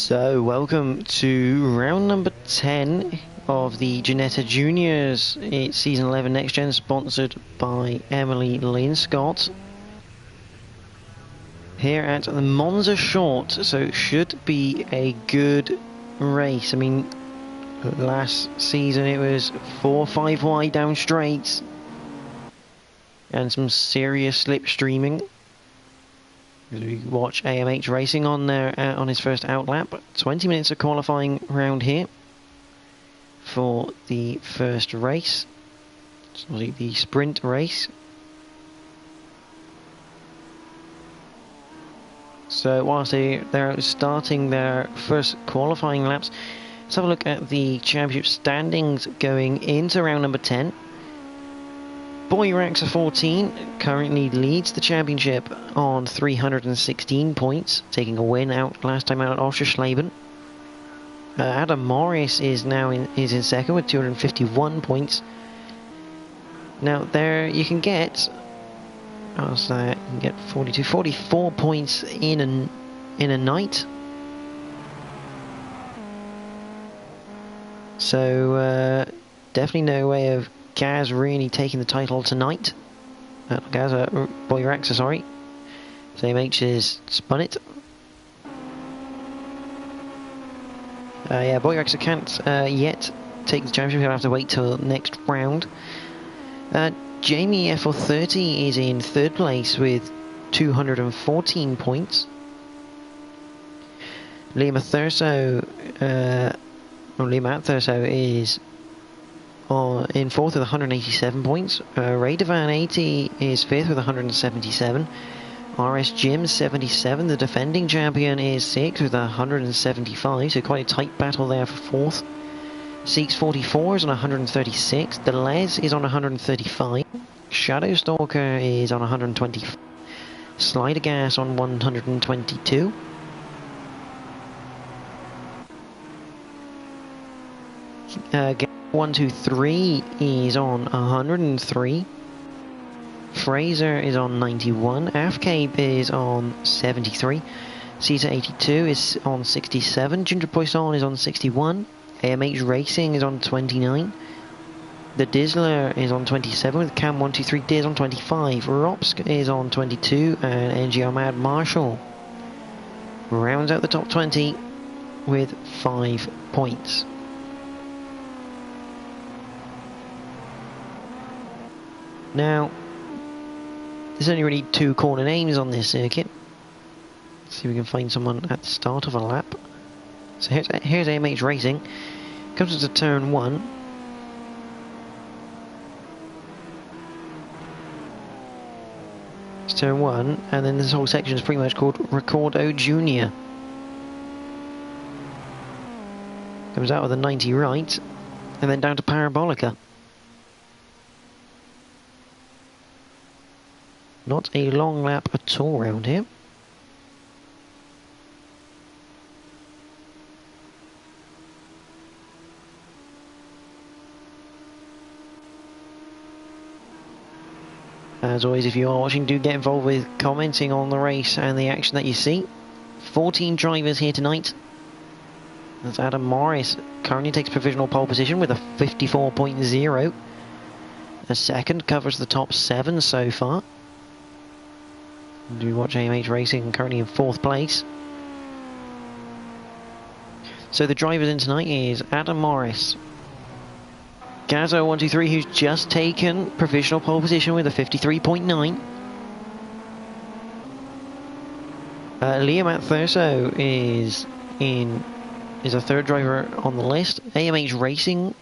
So, welcome to round number 10 of the Ginetta Juniors. It's season 11 Next Gen, sponsored by Emily Lynn Scott. Here at the Monza Short, so it should be a good race. I mean, last season it was 4-5 wide down straights and some serious slipstreaming. We watch AMH racing on there on his first outlap. 20 minutes of qualifying round here for the first race. It's the sprint race. So whilst they're starting their first qualifying laps, let's have a look at the championship standings going into round number 10. Boy Raxa 14 currently leads the championship on 316 points, taking a win out last time out at Oschersleben. Adam Morris is now in second with 251 points. Now there you can get, you can get 44 points in a night. So definitely no way of Gaz really taking the title tonight. Boy Raxa, sorry. AMH has spun it. Yeah, Boy Raxa can't yet take the championship. He'll have to wait till next round. Jamie F30 is in third place with 214 points. Liam Thurso is in fourth with 187 points. Rd10 80 is fifth with 177. Rd10 77, the defending champion, is sixth with 175, so quite a tight battle there for fourth. Seeks 44 is on 136. Delez is on 135. Shadowstalker is on 120. Slider Gas on 122. Gap 123 is on 103. Fraser is on 91. Afcape is on 73. Caesar 82 is on 67. Ginger Poisson is on 61. AMH Racing is on 29. The Dizzler is on 27 with Cam 123 Diz on 25. Ropsk is on 22 and NGR Mad Marshall rounds out the top 20 with 5 points. Now, there's only really 2 corner names on this circuit. Let's see if we can find someone at the start of a lap. So here's AMH Racing. Comes into turn 1. It's turn 1, and then this whole section is pretty much called Recordo Junior. Comes out with a 90 right, and then down to Parabolica. Not a long lap at all round here. As always, if you are watching, do get involved with commenting on the race and the action that you see. 14 drivers here tonight. That's Adam Morris currently takes provisional pole position with a 54.0. A second, covers the top 7 so far. Do watch AMH Racing, currently in 4th place. So the drivers in tonight is Adam Morris, Gazo123, who's just taken provisional pole position with a 53.9. Liam Thurso is a third driver on the list. AMH Racing,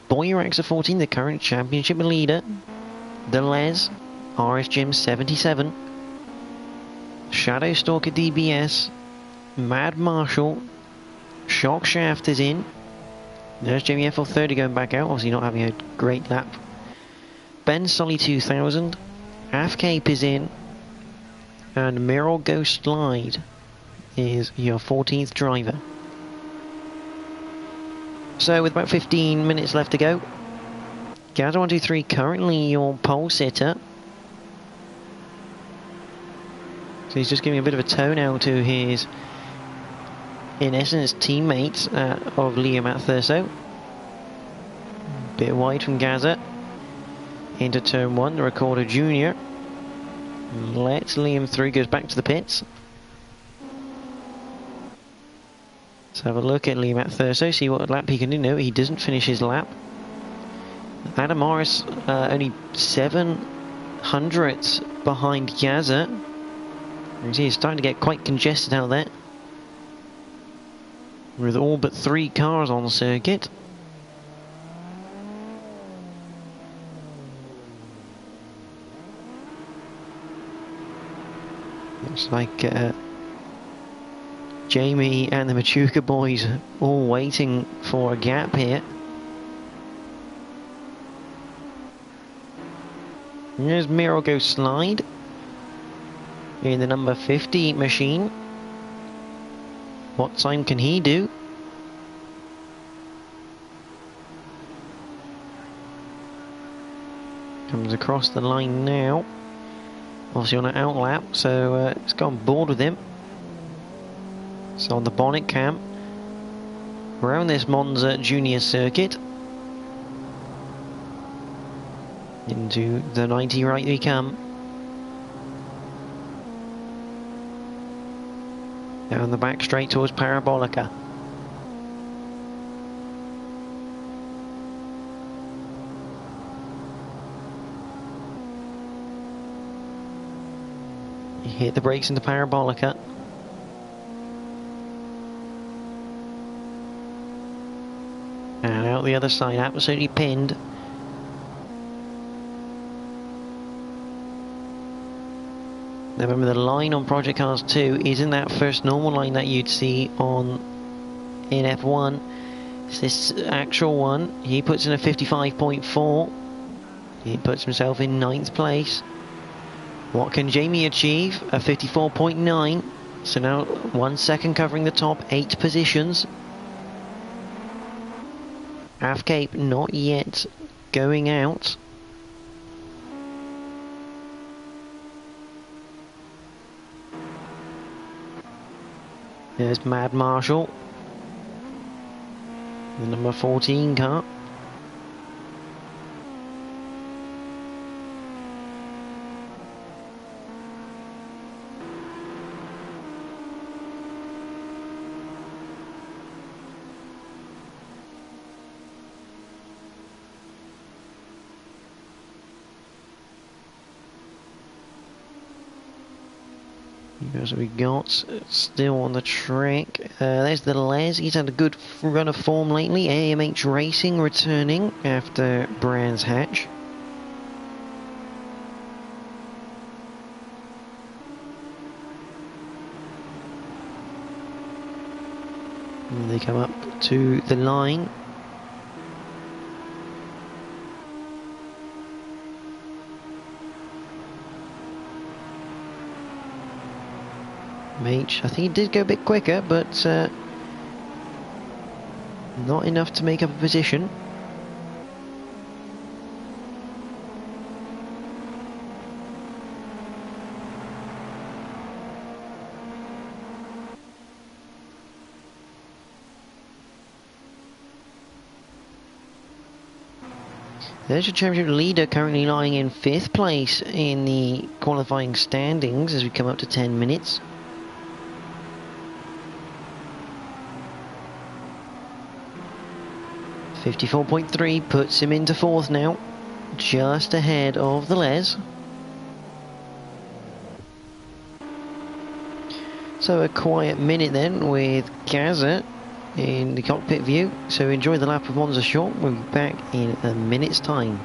Boy Raxa 14, the current championship leader. Delez, Rd10 77. Shadowstalker DBS, Mad Marshall, Shock Shaft is in. There's Jamie FL30 going back out, obviously not having a great lap. Ben Sully 2000, Afcape is in, and Mirror Ghost Slide is your 14th driver. So with about 15 minutes left to go, Gaza123 currently your pole sitter. So he's just giving a bit of a toe now to his in essence, teammates of Liam at Thurso. Bit wide from Gaza. Into turn 1, the Recorder Junior. Lets Liam through, goes back to the pits. Let's have a look at Liam at Thurso, see what lap he can do. No, he doesn't finish his lap. Adam Morris only 700ths behind Gaza. You can see he's starting to get quite congested out there, with all but 3 cars on the circuit. Looks like Jamie and the Machuca boys all waiting for a gap here. There's Miro go slide in the number 50 machine. What time can he do? Comes across the line now. Obviously on an out lap, so it's gone board with him. So on the bonnet cam, around this Monza Junior circuit. Into the 90 right we come. Down the back straight towards Parabolica. Hit the brakes into Parabolica. And out the other side, absolutely pinned. Now remember, the line on Project Cars 2 isn't that first normal line that you'd see in F1. It's this actual one. He puts in a 55.4. He puts himself in 9th place. What can Jamie achieve? A 54.9. So now 1 second covering the top, 8 positions. Half Cape not yet going out. There's Mad Marshall, the number 14 car. As we got still on the track. There's the Les. He's had a good run of form lately. AMH Racing returning after Brands Hatch. And they come up to the line. H, I think he did go a bit quicker, but not enough to make up a position. There's your championship leader, currently lying in 5th place in the qualifying standings as we come up to 10 minutes. .3 puts him into 4th now, just ahead of the Les. So a quiet minute then with Gaza in the cockpit view. So enjoy the lap of Monza short. We'll be back in a minute's time.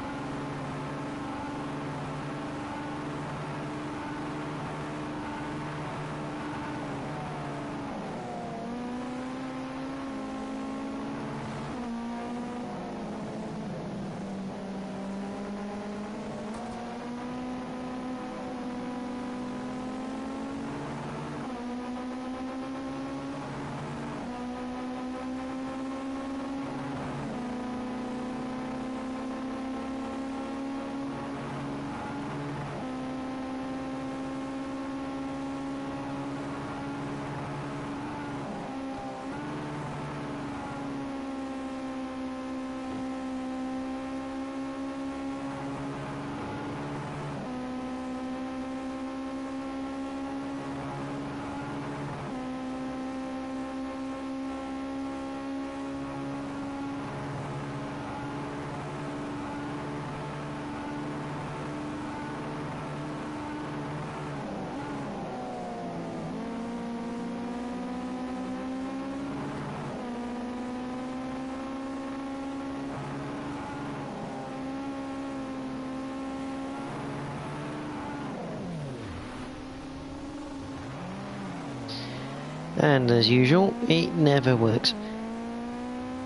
And as usual, it never works.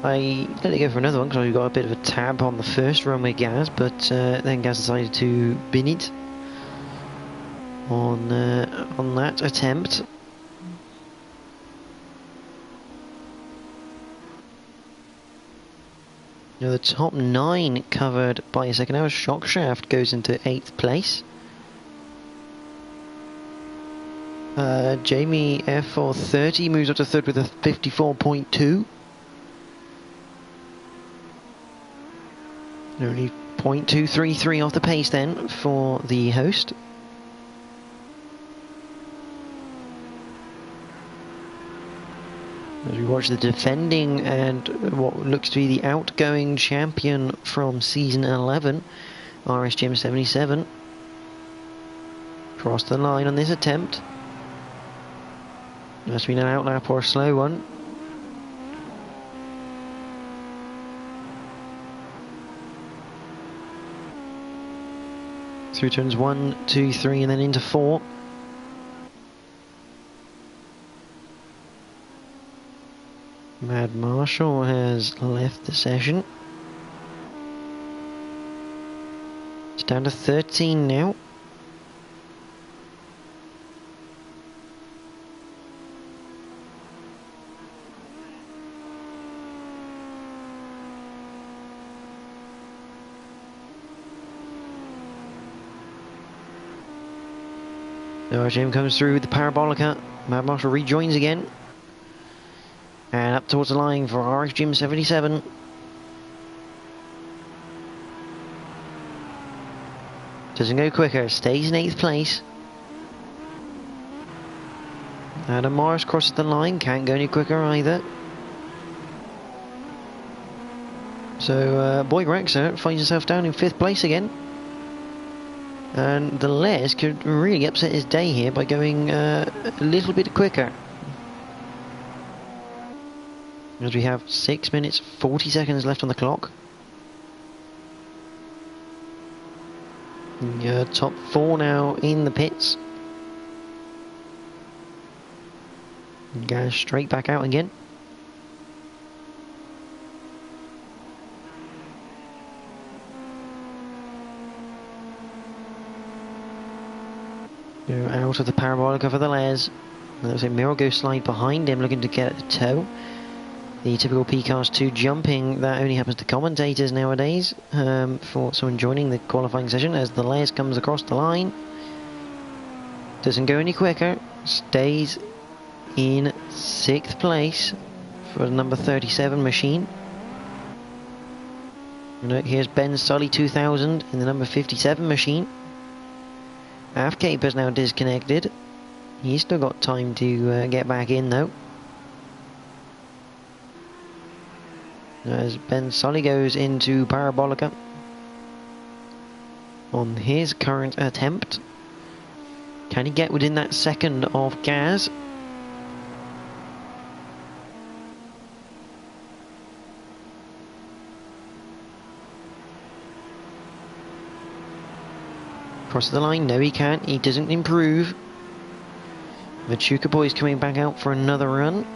I let it go for another one because we got a bit of a tab on the first run with Gaz, but then Gaz decided to bin it on that attempt. Now the top 9 covered by a second hour. Shockshaft goes into 8th place. Jamie F430 moves up to 3rd with a 54.2. Only 0.233 off the pace then for the host. As we watch the defending and what looks to be the outgoing champion from season 11, RSGM 77, cross the line on this attempt. Must have been an outlap or a slow one. Through turns 1, 2, 3 and then into 4. Mad Marshall has left the session. It's down to 13 now. RGM comes through with the Parabolica. Mad Marshall rejoins again. And up towards the line for RSGM 77. Doesn't go quicker, stays in 8th place. Adam Morris crosses the line, can't go any quicker either. So Boy Rexer finds himself down in 5th place again. And the Les could really upset his day here by going a little bit quicker. As we have 6 minutes 40 seconds left on the clock. Top 4 now in the pits. Goes straight back out again. Go out of the Parabolica for the Les. There's a Miro go slide behind him, looking to get a toe. The typical P-Cast 2 jumping that only happens to commentators nowadays, for someone joining the qualifying session as the Les comes across the line. Doesn't go any quicker, stays in 6th place for the number 37 machine. And here's Ben Sully 2000 in the number 57 machine. Afcape is now disconnected. He's still got time to get back in though. As Ben Sully goes into Parabolica on his current attempt. Can he get within that second of Gaz? Crosses the line, no he can't, he doesn't improve. Machuca Boy's coming back out for another run.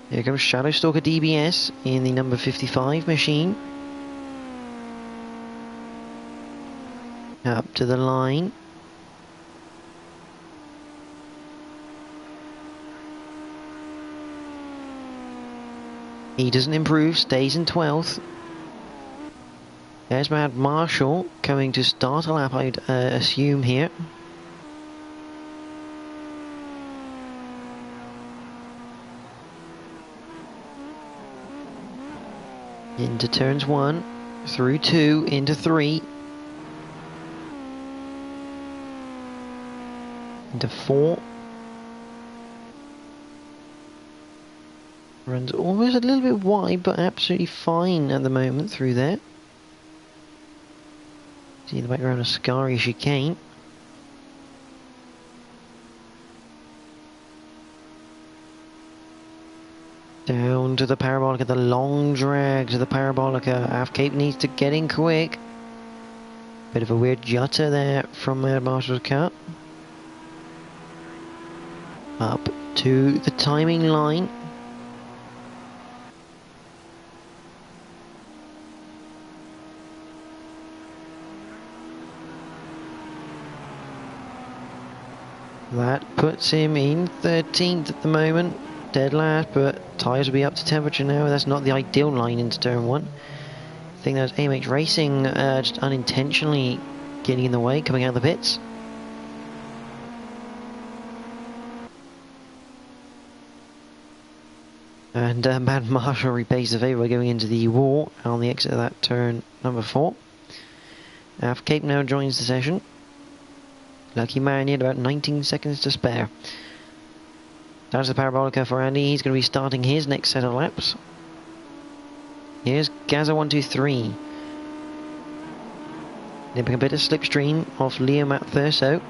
Here comes Shadowstalker DBS in the number 55 machine. Up to the line. He doesn't improve, stays in 12th. There's Mad Marshall coming to start a lap, I'd assume here. Into turns 1, through 2, into 3. Into 4. Runs almost a little bit wide, but absolutely fine at the moment through there. See in the background a Scary chicane. Down to the Parabolica, the long drag to the Parabolica. Afcape needs to get in quick. Bit of a weird jutta there from Mad Marshall's car. Up to the timing line. That puts him in 13th at the moment, dead last, but tyres will be up to temperature now. That's not the ideal line into turn 1. I think that was AMH Racing just unintentionally getting in the way, coming out of the pits. And Mad Marshall repays the favour by going into the wall on the exit of that turn number 4. Cape now joins the session. Lucky man, he had about 19 seconds to spare. That's the Parabolica for Andy. He's going to be starting his next set of laps. Here's Gaza123. Nipping a bit of slipstream off Leo Matt Thurso.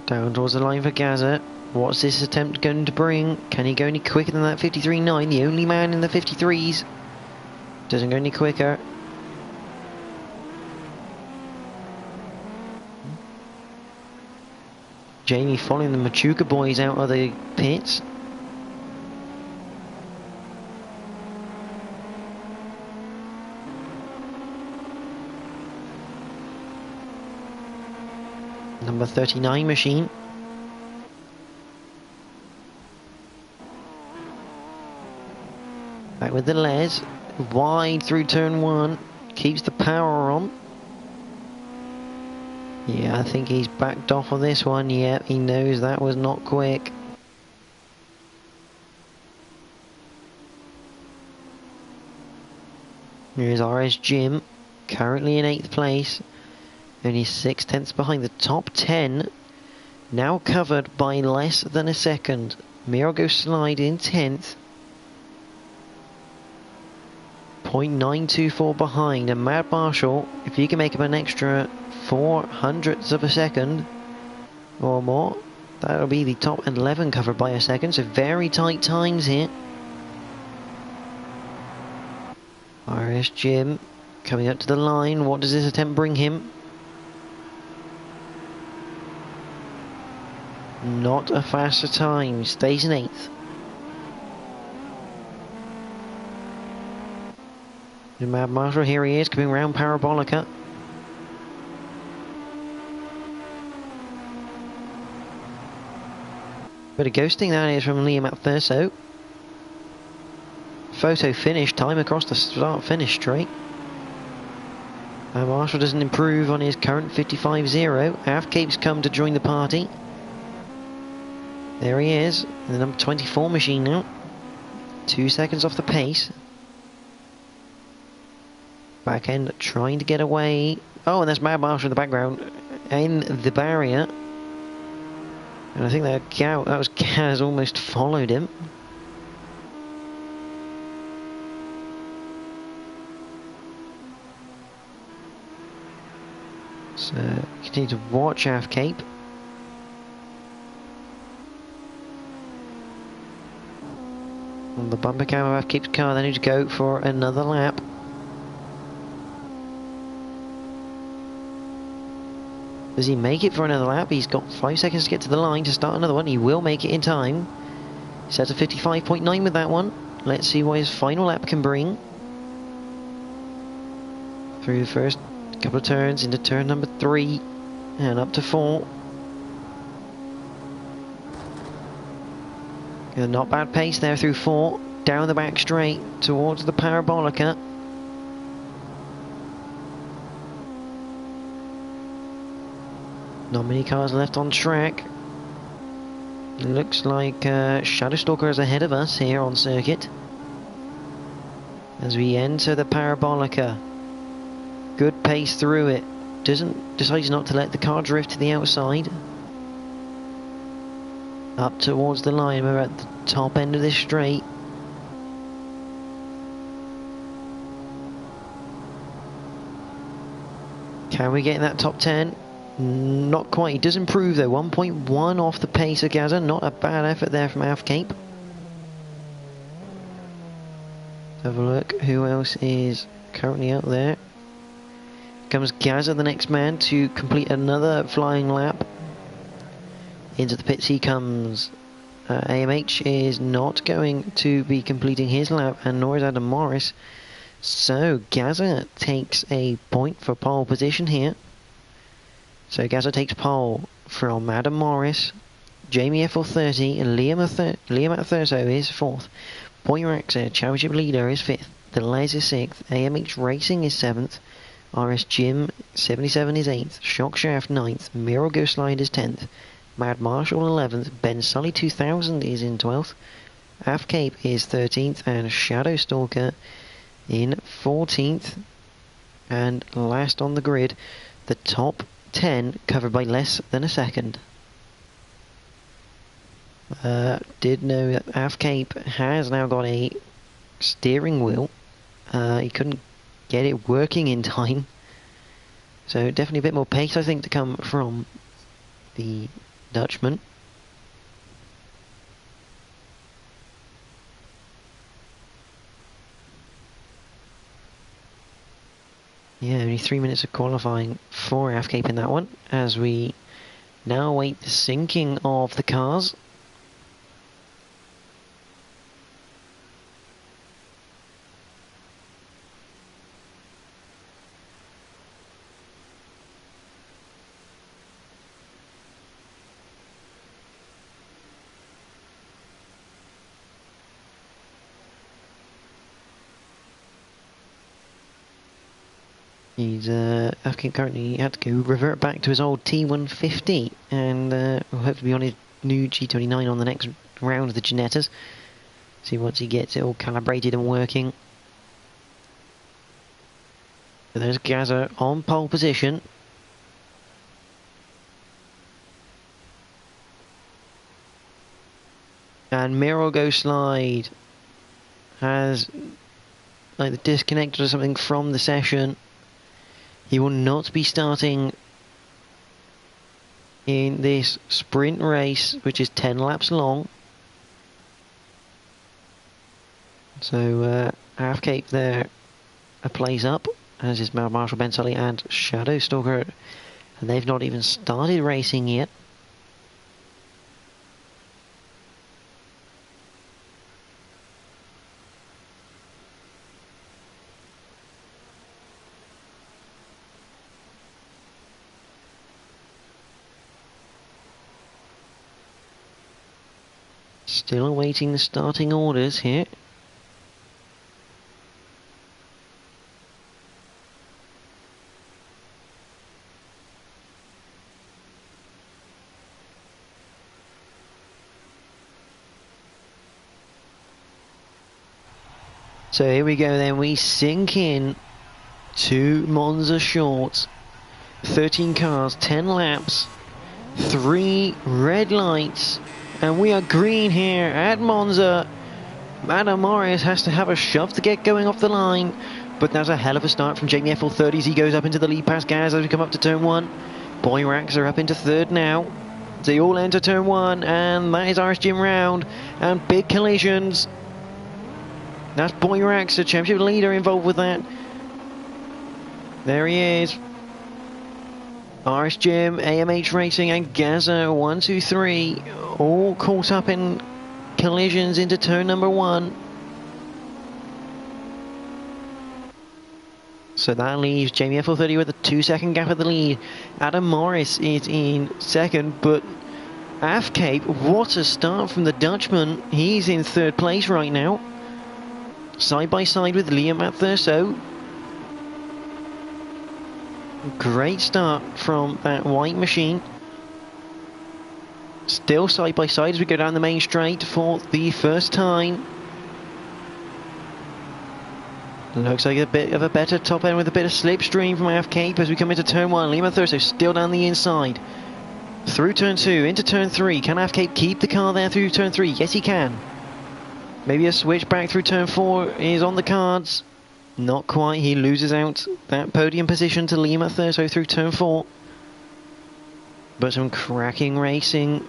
Down towards the line for Gaza. What's this attempt going to bring? Can he go any quicker than that 53.9? The only man in the 53s. Doesn't go any quicker. Jamie following the Machuca boys out of the pits. Number 39 machine. Back with the Les. Wide through turn 1. Keeps the power on. Yeah, I think he's backed off on this one. Yep, he knows that was not quick. Here's RS Jim. Currently in 8th place. Only 6/10 behind the top 10. Now covered by less than a second. Mirago Slide in 10th. 0.924 behind. And Mad Marshall, if you can make him an extra 0.04 of a second or more, that'll be the top 11 covered by a second. So very tight times here. RS Jim coming up to the line. What does this attempt bring him? Not a faster time. Stays in 8th. The Mad Marshall, here he is, coming round Parabolica. Bit of ghosting that is from Liam at Thurso. Photo finish time across the start-finish straight. Marshall doesn't improve on his current 55.0. Cape's come to join the party. There he is, in the number 24 machine now. 2 seconds off the pace. Back end trying to get away. Oh, and there's Mad Marshall in the background. In the barrier. And I think that was Gaz almost followed him. So, continue to watch Cape. On the bumper cam of Cape's car, they need to go for another lap. Does he make it for another lap? He's got 5 seconds to get to the line to start another one. He will make it in time. He sets a 55.9 with that one. Let's see what his final lap can bring. Through the first couple of turns into turn number 3 and up to 4. Not bad pace there through 4. Down the back straight towards the Parabolica. Not many cars left on track. Looks like Shadowstalker is ahead of us here on circuit. As we enter the Parabolica. Good pace through it. Decides not to let the car drift to the outside. Up towards the line. We're at the top end of this straight. Can we get in that top 10? Not quite. He does improve though. 1.1 off the pace of Gaza. Not a bad effort there from Cape. Have a look, who else is currently out there? Comes Gaza, the next man, to complete another flying lap. Into the pits he comes. AMH is not going to be completing his lap, and nor is Adam Morris. So Gaza takes a point for pole position here. So Gaza takes pole from Adam Morris, Jamie F30, and Liam Atherso is 4th. Boyraxer, championship leader, is 5th. Deleuze is 6th. AMH Racing is 7th. RS Jim 77 is 8th. Shockshaft 9th. Miro Go Slide is 10th. Mad Marshall 11th. Ben Sully 2000 is in 12th. Afcape is 13th. And Shadow Stalker in 14th. And last on the grid, the top 10 covered by less than a second. Did know that Afcape has now got a steering wheel. He couldn't get it working in time. So definitely a bit more pace, I think, to come from the Dutchman. Yeah, only 3 minutes of qualifying for Afcape in that one, as we now await the syncing of the cars. He's Afkin currently had to go revert back to his old T150, and will hope to be on his new G29 on the next round of the Ginettas. See once he gets it all calibrated and working. So there's Gaza on pole position. And Miro Go Slide has either disconnected or something from the session. He will not be starting in this sprint race, which is 10 laps long. So Afcape there a place up, as is Mad Marshall, Ben Sully and Shadow Stalker. And they've not even started racing yet. Still awaiting the starting orders here. So here we go then, we sink in to Monza short. 13 cars, 10 laps, 3 red lights. And we are green here at Monza. Adam Morris has to have a shove to get going off the line. But that's a hell of a start from Jamie FL30 as he goes up into the lead past Gaz as we come up to turn 1. Boyrax are up into 3rd now. They all enter turn 1, and that is RS Jim round. And big collisions. That's Boyrax, the championship leader, involved with that. There he is. RS Jim, AMH Racing and Gaza 1, 2, 3 all caught up in collisions into turn number 1. So that leaves Jamie FL30 with a 2-second gap at the lead. Adam Morris is in 2nd, but Afcape, what a start from the Dutchman. He's in 3rd place right now. Side by side with Liam Atherso. Great start from that white machine. Still side by side as we go down the main straight for the first time. Looks like a bit of a better top end with a bit of slipstream from Afcape as we come into turn 1. Liam Atherso still down the inside. Through turn 2, into turn 3. Can Afcape keep the car there through turn 3? Yes, he can. Maybe a switch back through turn 4 is on the cards. Not quite. He loses out that podium position to Liam Atherso through turn 4. But some cracking racing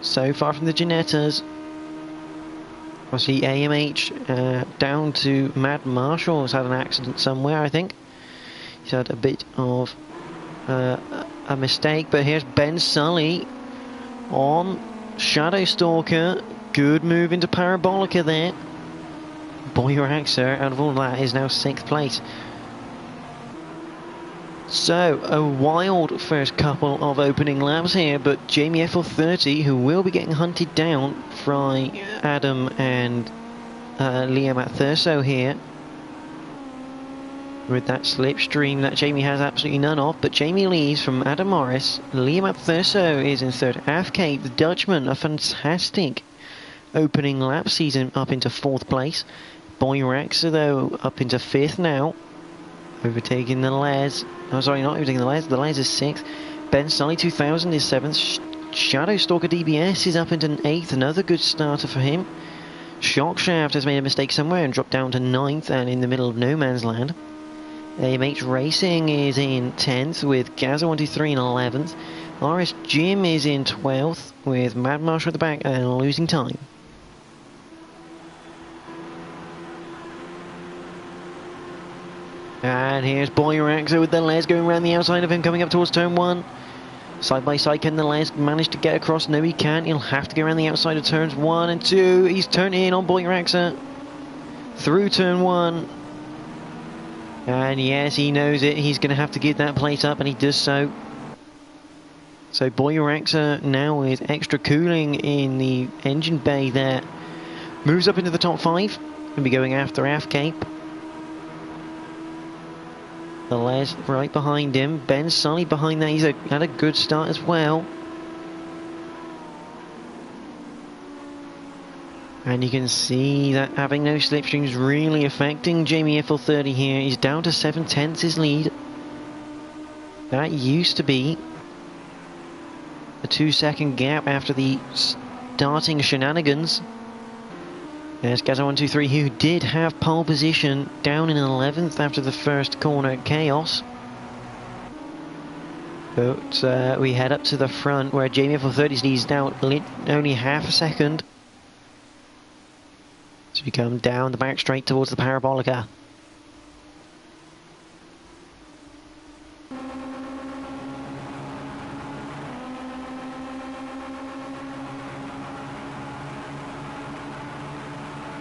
so far from the Ginettas. I see AMH down to Matt Marshall has had an accident somewhere, I think. He's had a bit of a mistake, but here's Ben Sully on Shadow Stalker. Good move into Parabolica there. Boyraxer, out of all that, is now 6th place. So, a wild first couple of opening laps here, but Jamie FL30, who will be getting hunted down by Adam and Liam at Thurso here, with that slipstream that Jamie has absolutely none of, but Jamie leads from Adam Morris. Liam at Thurso is in 3rd. Afcape, the Dutchman, a fantastic opening lap season, up into 4th place. Boyraxer, though, up into 5th now, overtaking the Les. Oh, sorry, not overtaking the Les. The Les is 6th. Ben Sully 2000 is 7th. Shadow Stalker DBS is up into 8th. Another good starter for him. Shockshaft has made a mistake somewhere and dropped down to 9th and in the middle of no man's land. AMH Racing is in 10th with Gaza123 in 11th. RS Jim is in 12th with Mad Marshall at the back and losing time. And here's Boyraxer with the Les going around the outside of him, coming up towards turn 1. Side by side, can the Les manage to get across? No, he can't. He'll have to go around the outside of turns 1 and 2. He's turned in on Boyraxer through turn 1. And yes, he knows it. He's going to have to give that place up, and he does so. So Boyraxer now with extra cooling in the engine bay there. Moves up into the top 5. Going to be going after Afcape. The Les right behind him. Ben Sully behind that. He's had a good start as well. And you can see that having no slipstream is really affecting Jamie FL30 here. He's down to 7/10 his lead. That used to be a 2-second gap after the starting shenanigans. There's Gaza123, who did have pole position, down in 11th after the first corner chaos. But we head up to the front where Jamie FL30's lead is now only half a second. So we come down the back straight towards the Parabolica.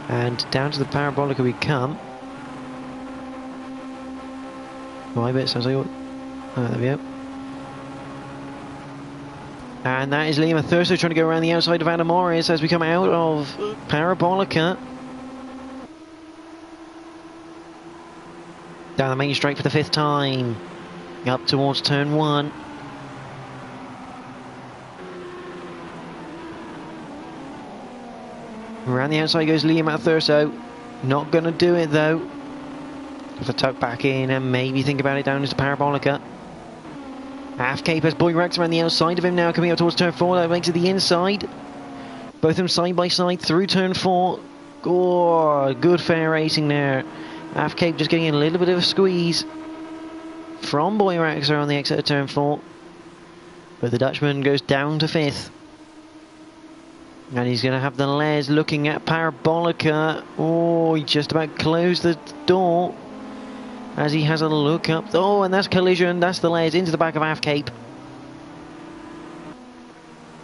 And down to the Parabolica we come. My bit sounds like what? Oh, there we go. And that is Liam Thurso trying to go around the outside of Adam Morris as we come out of Parabolica. Down the main straight for the 5th time. Up towards turn 1. Around the outside goes Liam at Thurso. Not going to do it though. Have to tuck back in and maybe think about it down into Parabolica. Afcape has Boyraxer around the outside of him now, coming up towards turn 4. That makes it the inside. Both of them side by side through turn 4. Oh, good fair racing there. Afcape just getting a little bit of a squeeze from Boyraxer on the exit of turn 4. But the Dutchman goes down to 5th. And he's going to have the Les looking at Parabolica. Oh, he just about closed the door as he has a look up. Oh, and that's collision. That's the Les into the back of Afcape.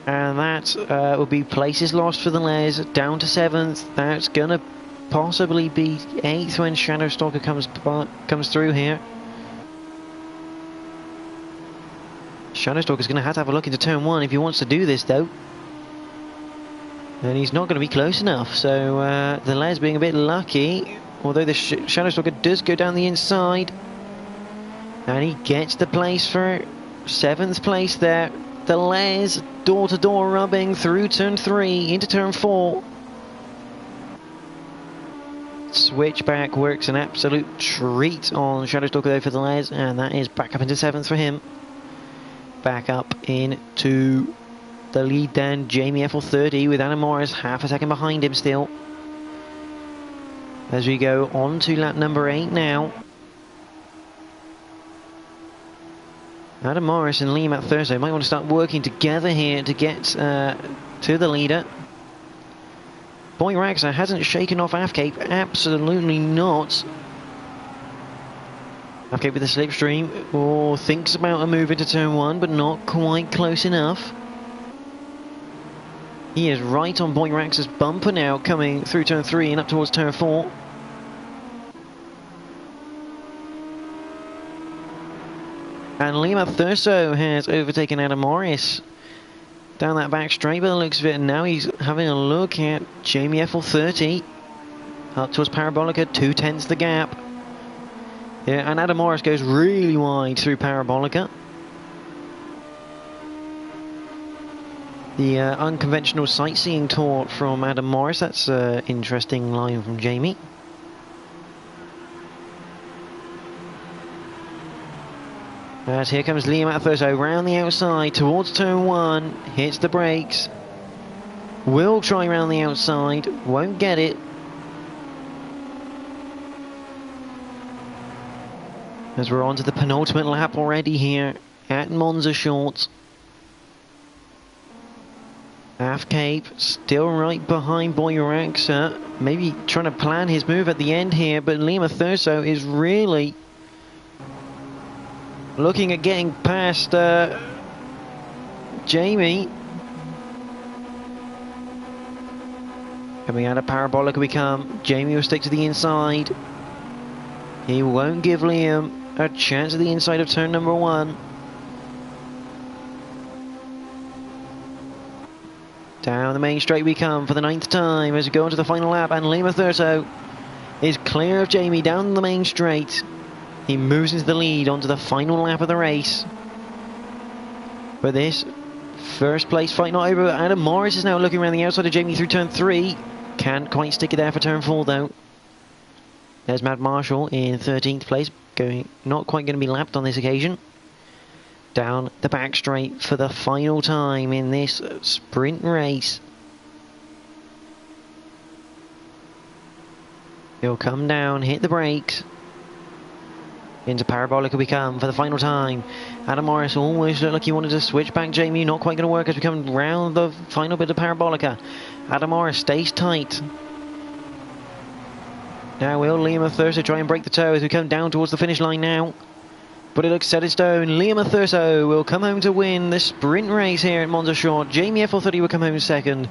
And that will be places lost for the Les. Down to 7th. That's going to possibly be 8th when Shadow Stalker comes through here. Shadow Stalker's going to have a look into turn 1 if he wants to do this, though. And he's not going to be close enough, so the Les being a bit lucky, although the Shadow Stalker does go down the inside. And he gets the place for 7th place there. The Les door-to-door rubbing through turn 3 into turn 4. Switchback works an absolute treat on Shadow Stalker though for the Les, and that is back up into 7th for him. Back up into the lead then, Jamie FL30 with Adam Morris half a second behind him still. As we go on to lap number 8 now. Adam Morris and Liam at Thursday might want to start working together here to get to the leader. Boy Raxa hasn't shaken off Afcape, absolutely not. Afcape with the slipstream, or thinks about a move into turn 1, but not quite close enough. He is right on Boy Raxa's bumper now, coming through turn 3 and up towards turn 4. And Lima Thurso has overtaken Adam Morris down that back straight by the looks of it, and now he's having a look at Jamie F30 up towards Parabolica, 2/10 the gap. Yeah, and Adam Morris goes really wide through Parabolica. The unconventional sightseeing tour from Adam Morris, that's an interesting line from Jamie. As here comes Liam Atherso round the outside towards turn 1, hits the brakes. Will try round the outside, won't get it. As we're on to the penultimate lap already here at Monza Short. Afcape still right behind Boy Raxa, maybe trying to plan his move at the end here, but Liam Atherso is really looking at getting past Jamie. Coming out of Parabolica we come. Jamie will stick to the inside. He won't give Liam a chance at the inside of turn number 1. Down the main straight we come for the 9th time as we go into the final lap, and Liam Atherso is clear of Jamie down the main straight. He moves into the lead onto the final lap of the race. But this first place fight not over. Adam Morris is now looking around the outside of Jamie through turn 3. Can't quite stick it there for turn 4 though. There's Matt Marshall in 13th place, not quite going to be lapped on this occasion. Down the back straight for the final time in this sprint race. He'll come down, hit the brakes. Into Parabolica we come for the final time. Adam Morris almost looked like he wanted to switch back Jamie. Not quite going to work as we come round the final bit of Parabolica. Adam Morris stays tight. Now will Liam Atherso try and break the toe as we come down towards the finish line now. But it looks set in stone. Liam Atherso will come home to win the sprint race here at Monza Short. Jamie F30 will come home 2nd.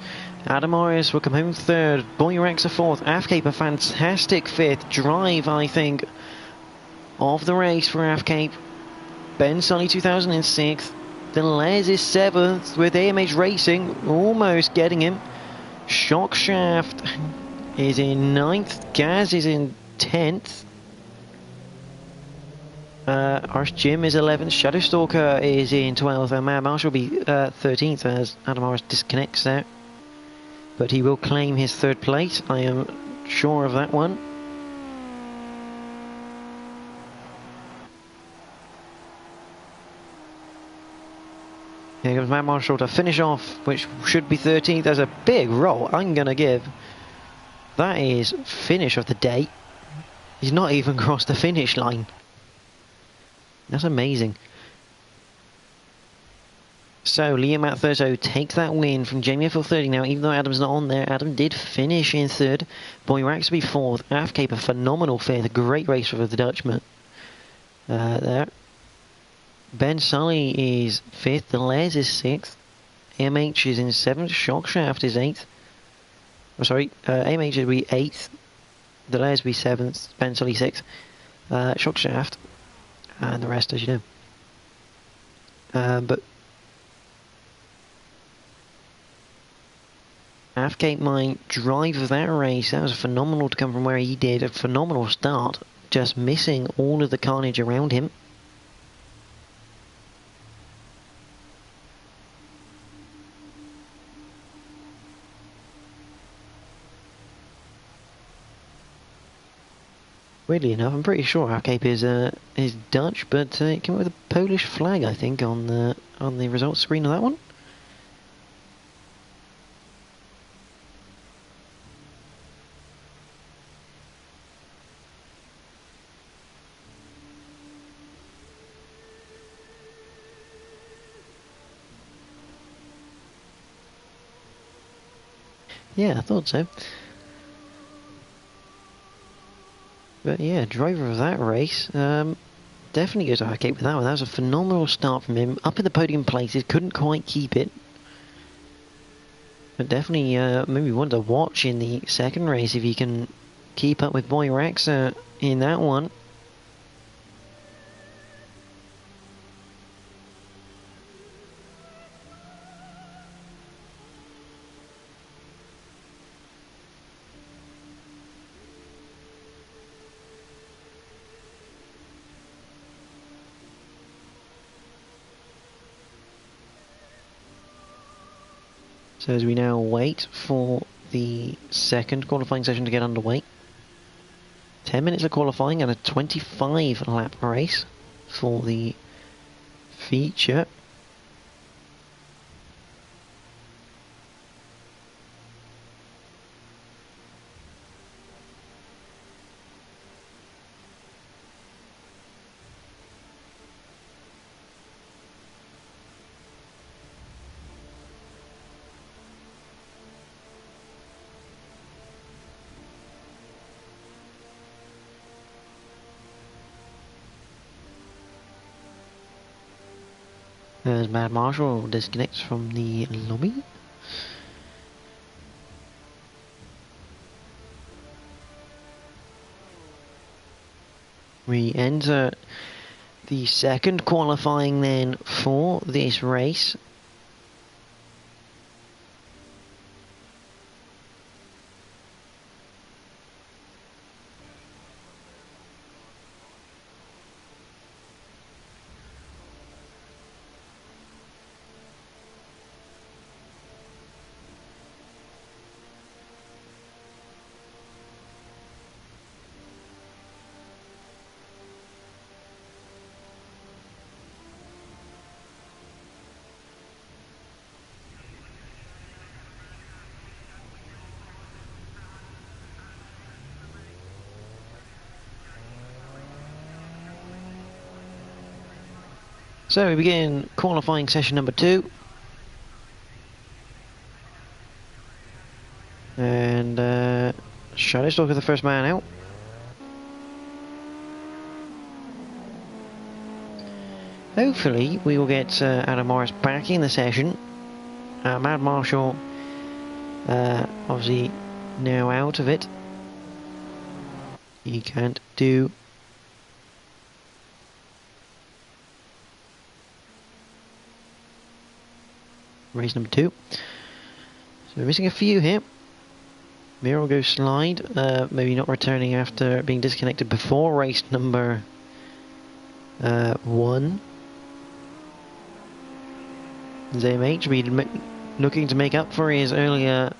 Adam Morris will come home 3rd. Boy Raxa 4th. Afcape a fantastic 5th. Drive, I think, of the race for Afcape. Ben Sully 2006th. Deleuze is 7th with AMH Racing almost getting him. Shock Shaft is in 9th. Gaz is in 10th. Arse Jim is 11th. Shadowstalker is in 12th. And Matt Marshall will be 13th as Adam Morris disconnects there. But he will claim his 3rd place. I am sure of that one. Here comes Matt Marshall to finish off, which should be 13th. There's a big roll I'm going to give. That is finish of the day. He's not even crossed the finish line. That's amazing. So Liam Atherso takes that win from Jamie F30 now, even though Adam's not on there. Adam did finish in 3rd. Boy Raxa be 4th. Afcape a phenomenal 5th. A great race for the Dutchman. There. Ben Sully is 5th, Deleuze is 6th, AMH is in 7th, Shockshaft is 8th. Oh, sorry, AMH will be 8th, Deleuze will be 7th, Ben Sully 6th, Shockshaft, and the rest as you know. But Afcape might drive that race. That was phenomenal to come from where he did, a phenomenal start, just missing all of the carnage around him. Weirdly enough, I'm pretty sure Afcape is Dutch, but it came with a Polish flag, I think, on the results screen of that one. Yeah, I thought so. But yeah, driver of that race, definitely goes okay with that one. That was a phenomenal start from him. Up in the podium places, couldn't quite keep it. But definitely maybe one to watch in the second race if he can keep up with Boy Rex in that one. So as we now wait for the second qualifying session to get underway. 10 minutes of qualifying and a 25 lap race for the feature. As Mad Marshall disconnects from the lobby. We enter the second qualifying then for this race. So we begin qualifying session number 2. And Shadowstalker the first man out. Hopefully we will get Adam Morris back in the session. Mad Marshall obviously now out of it. He can't do race number 2. So we're missing a few here. Miro goes slide, maybe not returning after being disconnected before race number 1. ZMH be looking to make up for his earlier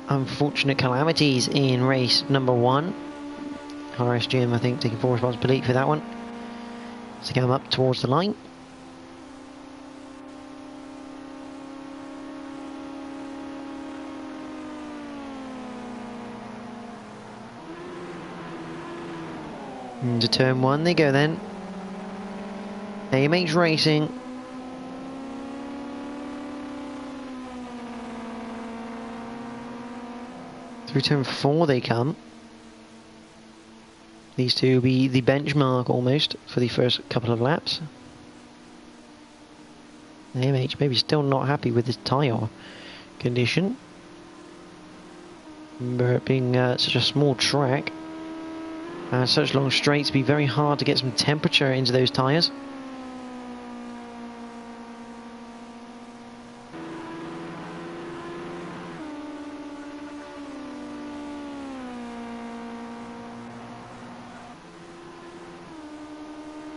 unfortunate calamities in race number 1. RSGM, I think, taking full responsibility for that one. So come up towards the line. Into turn 1 they go then. AMH Racing. Through turn 4 they come. These two will be the benchmark almost for the first couple of laps. AMH maybe still not happy with this tyre condition. But being such a small track and such long straights, be very hard to get some temperature into those tyres.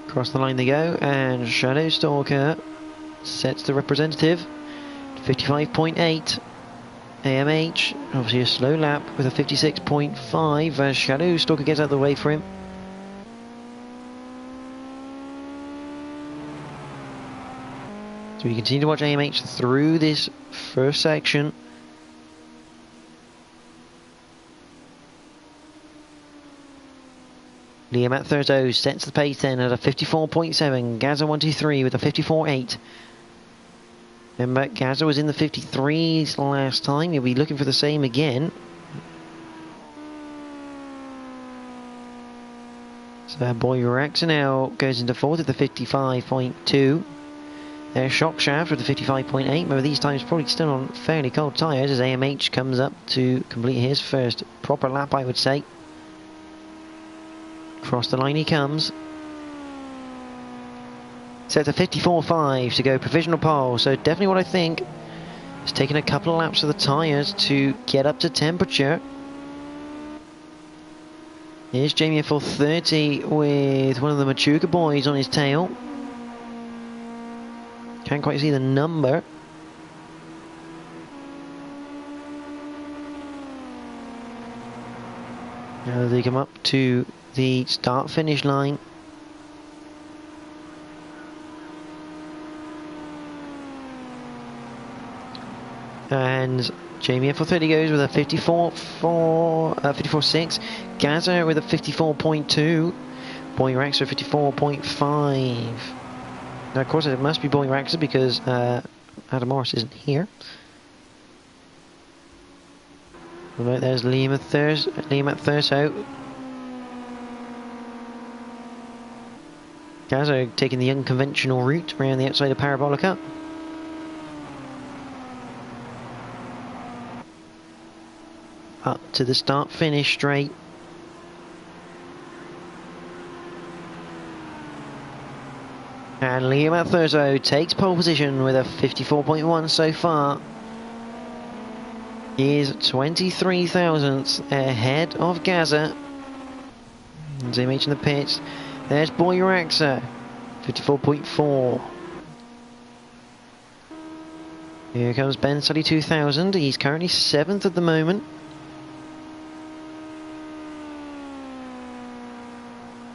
Across the line they go, and Shadowstalker sets the representative. 55.8. AMH, obviously a slow lap with a 56.5 as Shadowstalker gets out of the way for him. So we continue to watch AMH through this first section. Liam at Thurso sets the pace then at a 54.7. Gaza 123 with a 54.8. Remember, Gaza was in the 53s last time. He'll be looking for the same again. So Boy Rex now goes into fourth at the 55.2. There's Shock Shaft with the 55.8. Remember, these times probably still on fairly cold tyres as AMH comes up to complete his first proper lap, I would say. Across the line he comes. Set to 54.5 to go provisional pole. So definitely what I think is taking a couple of laps of the tyres to get up to temperature. Here's Jamie for 30 with one of the Machuca boys on his tail. Can't quite see the number. Now they come up to the start-finish line. And Jamie for 30 goes with a 54.6. Gaza with a 54.2. Boy Rex with 54.5. Now, of course, it must be Boy Rex because Adam Morris isn't here. Right, there's Liam at Thurso. Gaza taking the unconventional route around the outside of Parabolica. Up to the start-finish straight. And Liam at Thurso takes pole position with a 54.1 so far. He is 23 thousandths ahead of Gaza. Zoom H in the pits. There's Boy Raxa, 54.4. Here comes Ben Sully 2000. He's currently 7th at the moment.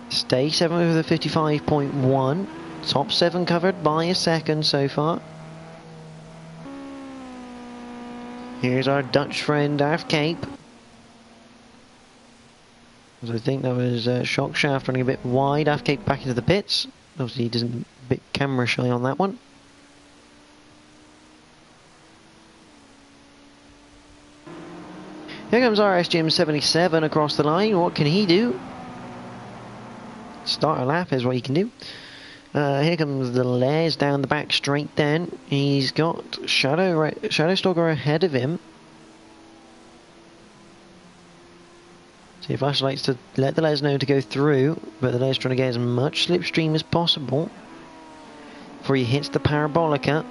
Stay 7th with a 55.1. Top 7 covered by a second so far. Here's our Dutch friend Af Cape. I think that was Shock Shaft running a bit wide. Af Cape back into the pits. Obviously he doesn't a bit camera shy on that one. Here comes RSGM 77 across the line. What can he do? Start a lap is what he can do. Here comes the Les down the back straight then. He's got Shadow Stalker ahead of him. See, Flash likes to let the Les know to go through, but the Les trying to get as much slipstream as possible before he hits the Parabolica.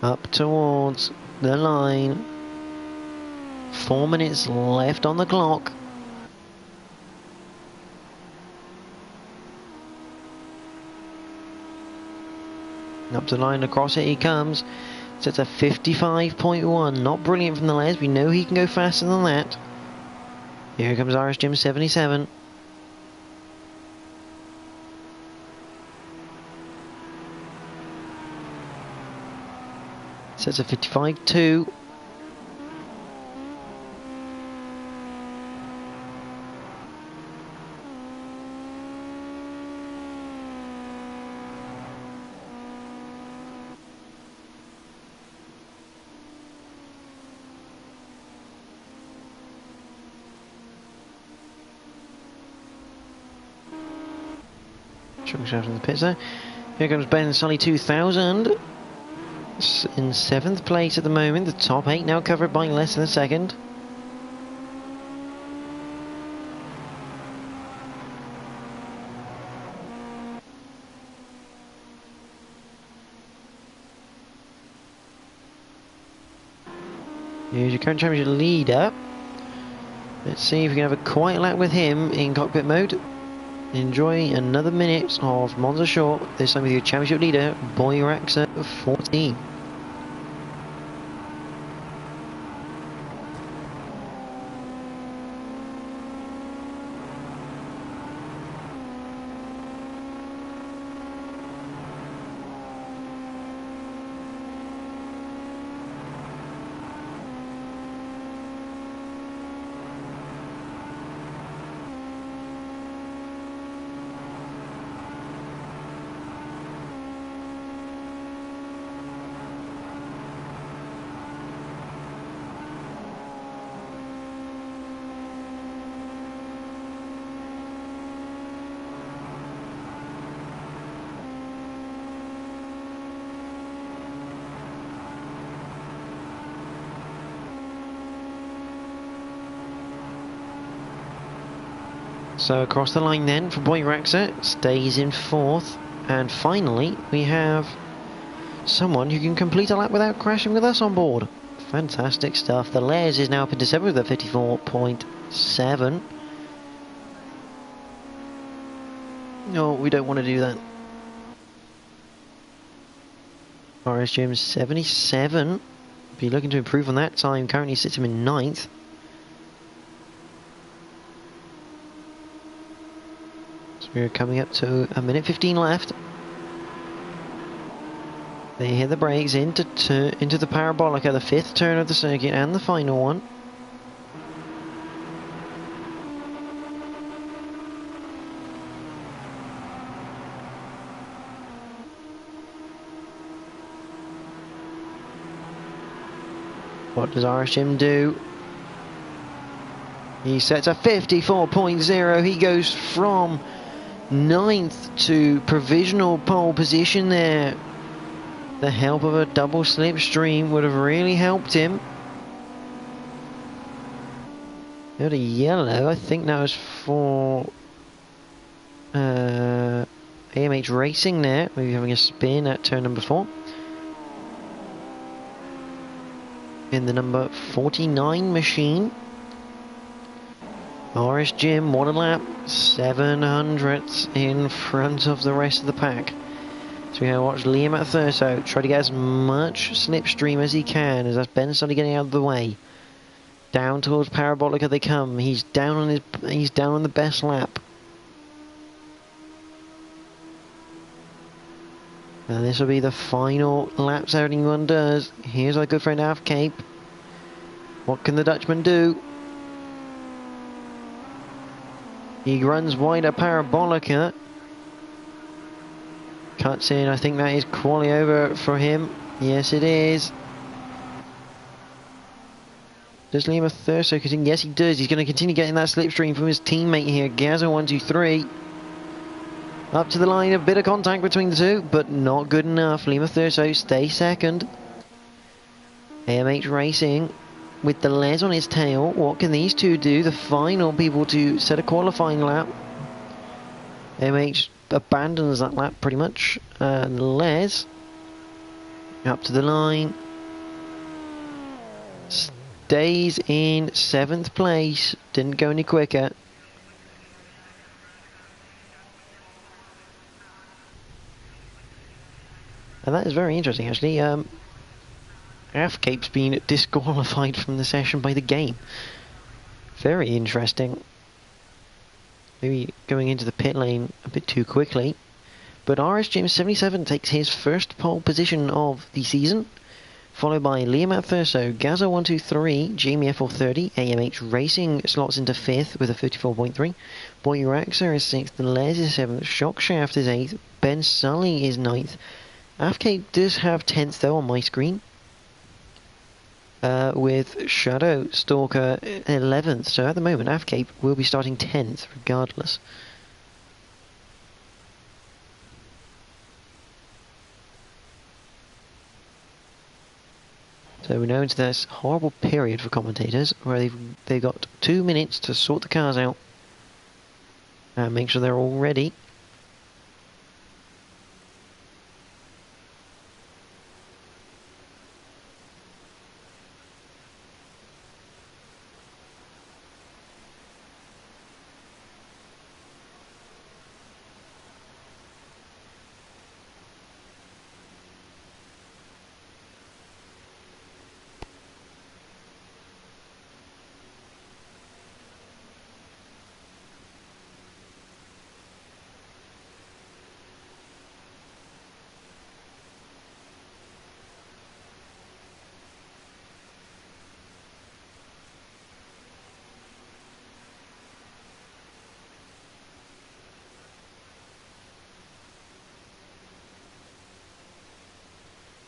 Up towards the line. 4 minutes left on the clock. Up to the line, across it he comes. Sets a 55.1. Not brilliant from the Les. We know he can go faster than that. Here comes RSGM 77. Sets a 55.2. Shaft in the pits there. Here comes Ben Sully 2000 in 7th place at the moment. The top 8 now covered by less than a second. Here's your current championship leader. Let's see if we can have a quiet lap with him in cockpit mode. Enjoy another minute of Monza Short, this time with your championship leader, Boy Raxa 14. So across the line then for Boyraxa, stays in 4th. And finally, we have someone who can complete a lap without crashing with us on board. Fantastic stuff. The Les is now up into 7th with a 54.7. No, we don't want to do that. RSGM 77. Be looking to improve on that time. Currently sits him in 9th. So we're coming up to a minute 15 left. They hit the brakes into the Parabolica, the 5th turn of the circuit and the final one. What does RSGM do? He sets a 54.0. He goes from 9th to provisional pole position there. The help of a double slipstream would have really helped him. Got a yellow. I think that was for AMH Racing there. Maybe having a spin at turn number 4. In the number 49 machine. RSGM, what a lap, 700ths in front of the rest of the pack. So we're going to watch Liam at Thurso try to get as much slipstream as he can as Ben started getting out of the way. Down towards Parabolica they come. He's down on the best lap. And this will be the final laps anyone does. Here's our good friend Alf Cape. What can the Dutchman do? He runs wide at Parabolica. Cuts in, I think that is quali over for him. Yes, it is. Does Liam Thurso continue? Yes, he does. He's going to continue getting that slipstream from his teammate here. Gazza 123. Up to the line, a bit of contact between the two, but not good enough. Liam Thurso stays second. AMH Racing with the Les on his tail. What can these two do? The final people to set a qualifying lap. AMH abandons that lap pretty much. Les up to the line. Stays in 7th place. Didn't go any quicker. And that is very interesting actually. Afcape's been disqualified from the session by the game. Very interesting. Maybe going into the pit lane a bit too quickly. But RSGM 77 takes his first pole position of the season. Followed by Liam Thurso, Gazza 123, Jamie F430, AMH Racing slots into 5th with a 54.3. Boyraxa is 6th, Les is 7th, Shockshaft is 8th, Ben Sully is 9th. Afcape does have 10th though on my screen. With Shadow Stalker 11th. So at the moment, Afcape will be starting 10th regardless. So we're now into this horrible period for commentators where they've got 2 minutes to sort the cars out and make sure they're all ready.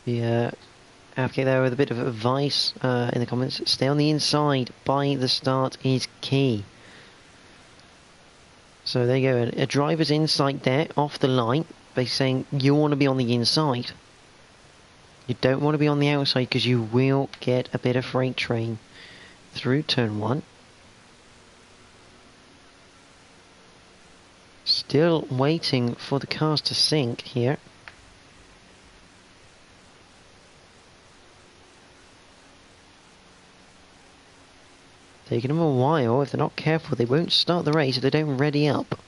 Yeah, Avk there with a bit of advice in the comments. Stay on the inside by the start is key. So there you go, a driver's insight there off the line. Basically saying you want to be on the inside. You don't want to be on the outside because you will get a bit of freight train through turn 1. Still waiting for the cars to sync here. Taking them a while. If they're not careful, they won't start the race if they don't ready up.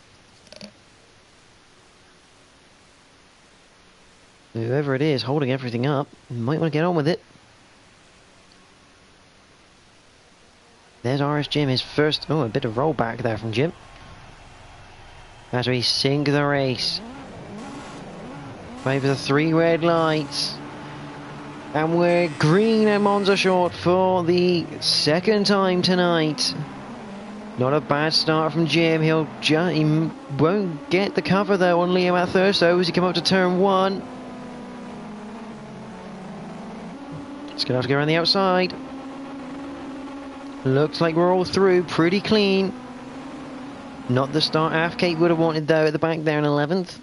Whoever it is holding everything up might want to get on with it. There's RSGEN, his first... Oh, a bit of rollback there from Jim. As we sync the race. Wait for the 3 red lights. And we're green at Monza short for the second time tonight. Not a bad start from Jim. He won't get the cover though on Liam at Thurso as he come up to turn 1. It's going to have to go around the outside. Looks like we're all through pretty clean. Not the start Afkate would have wanted though at the back there in 11th.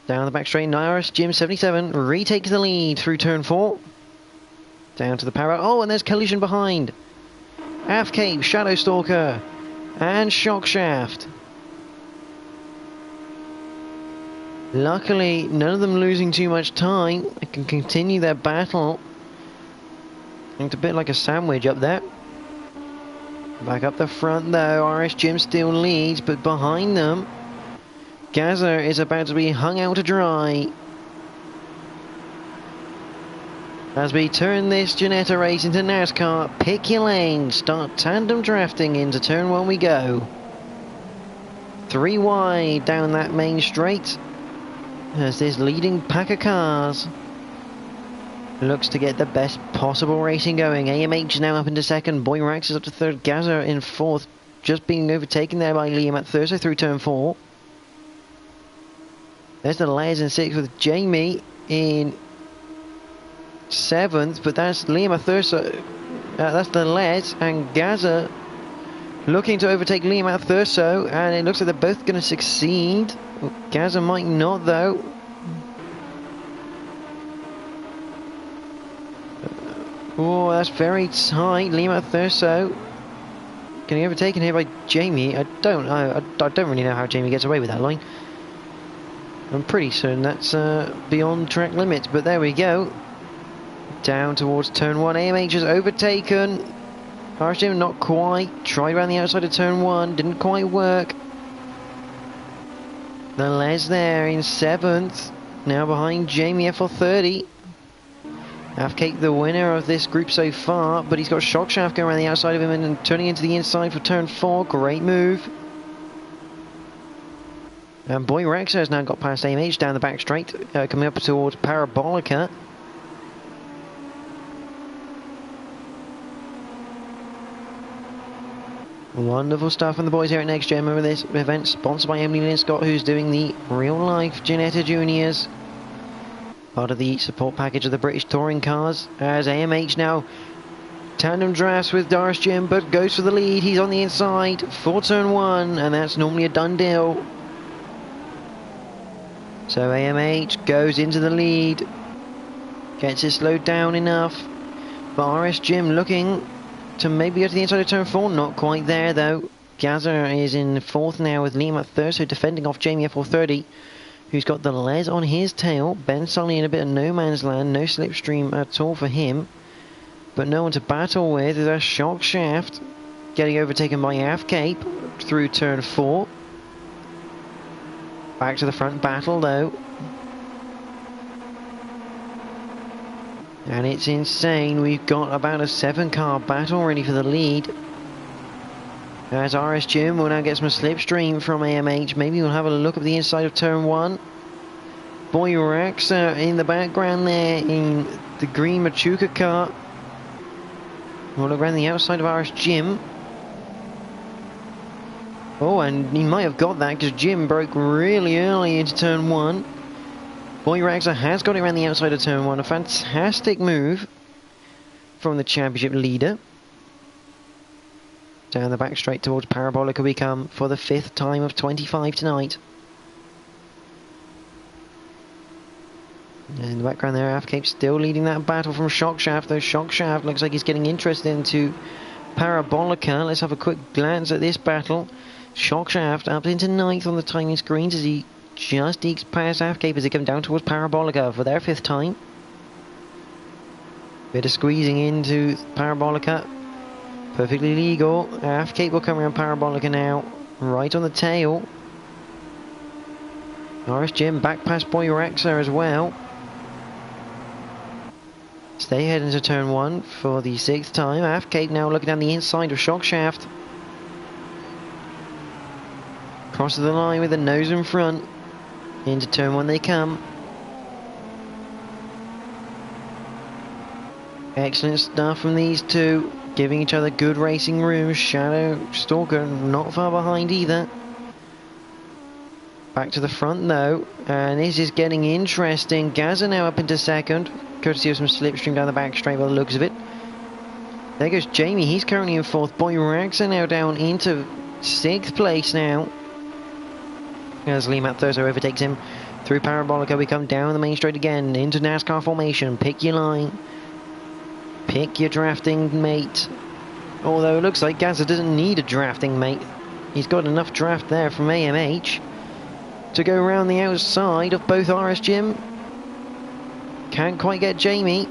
Down the back straight, RSGEN 77 retakes the lead through turn 4. Down to the power. Oh, and there's collision behind. Afkate, Shadow Stalker, and Shockshaft. Luckily, none of them losing too much time. They can continue their battle. It's a bit like a sandwich up there. Back up the front though, RSGEN still leads, but behind them, Gaza is about to be hung out to dry. As we turn this Ginetta race into NASCAR, pick your lane, start tandem drafting into turn 1 we go. 3 wide down that main straight, as this leading pack of cars looks to get the best possible racing going. AMH now up into second, Boyrax is up to third, Gaza in fourth, just being overtaken there by Liam at Thurso through turn 4. There's the Les in 6th with Jamie in 7th, but that's Liam at Thurso, that's the Les, and Gaza looking to overtake Liam at Thurso, and it looks like they're both going to succeed. Gaza might not though. Oh, that's very tight. Liam at Thurso getting overtaken here by Jamie. I don't really know how Jamie gets away with that line. I'm pretty certain that's beyond track limits, but there we go. Down towards turn 1. AMH has overtaken. RSGEN not quite. Tried around the outside of turn 1. Didn't quite work. The Les there in 7th. Now behind Jamie FL30. Afkate the winner of this group so far, but he's got Shockshaft going around the outside of him and turning into the inside for turn 4. Great move. And Boyrax has now got past AMH down the back straight, coming up towards Parabolica. Wonderful stuff from the boys here at NXTGEN. Remember this event sponsored by Emily Lynn Scott, who's doing the real life Ginetta Juniors. Part of the support package of the British touring cars. As AMH now tandem drafts with RSGEN, but goes for the lead. He's on the inside for turn 1, and that's normally a done deal. So AMH goes into the lead, gets it slowed down enough, but RSGEN looking to maybe go to the inside of turn 4, not quite there though. Gaza is in 4th now with Liam at Thurso defending off Jamie FL30, who's got the Les on his tail. Ben Sully in a bit of no man's land, no slipstream at all for him, but no one to battle with. There's a Shockshaft getting overtaken by Afkate through turn 4. Back to the front battle though. And it's insane. We've got about a 7-car battle ready for the lead. As RSGEN will now get some slipstream from AMH. Maybe we'll have a look at the inside of turn 1. Boyrax in the background there in the green Machuca car. We'll look around the outside of RSGEN. Oh, and he might have got that because Jim broke really early into turn 1. Boyrax has got it around the outside of turn 1. A fantastic move from the championship leader. Down the back straight towards Parabolica we come for the 5th time of 25 tonight. In the background there, Afkate still leading that battle from Shockshaft, though Shockshaft looks like he's getting interested into Parabolica. Let's have a quick glance at this battle. Shockshaft up into 9th on the timing screens as he just ekes past Halfcape as they come down towards Parabolica for their 5th time. Bit of squeezing into Parabolica. Perfectly legal. Halfcape will come around Parabolica now. Right on the tail. NXTGEN back past Boy Rexa as well. Stay heading into turn 1 for the 6th time. Halfcape now looking down the inside of Shockshaft. Crosses the line with the nose in front. Into turn 1 they come. Excellent stuff from these two. Giving each other good racing room. Shadow Stalker not far behind either. Back to the front though, and this is getting interesting. Gaza now up into 2nd, courtesy of some slipstream down the back straight by the looks of it. There goes Jamie, he's currently in 4th. Boy Raxa now down into 6th place now. As Liam Thurso overtakes him through Parabolica, we come down the main straight again into NASCAR formation. Pick your line, pick your drafting mate. Although it looks like Gaza doesn't need a drafting mate. He's got enough draft there from AMH to go around the outside of both NXTGEN. Can't quite get Jamie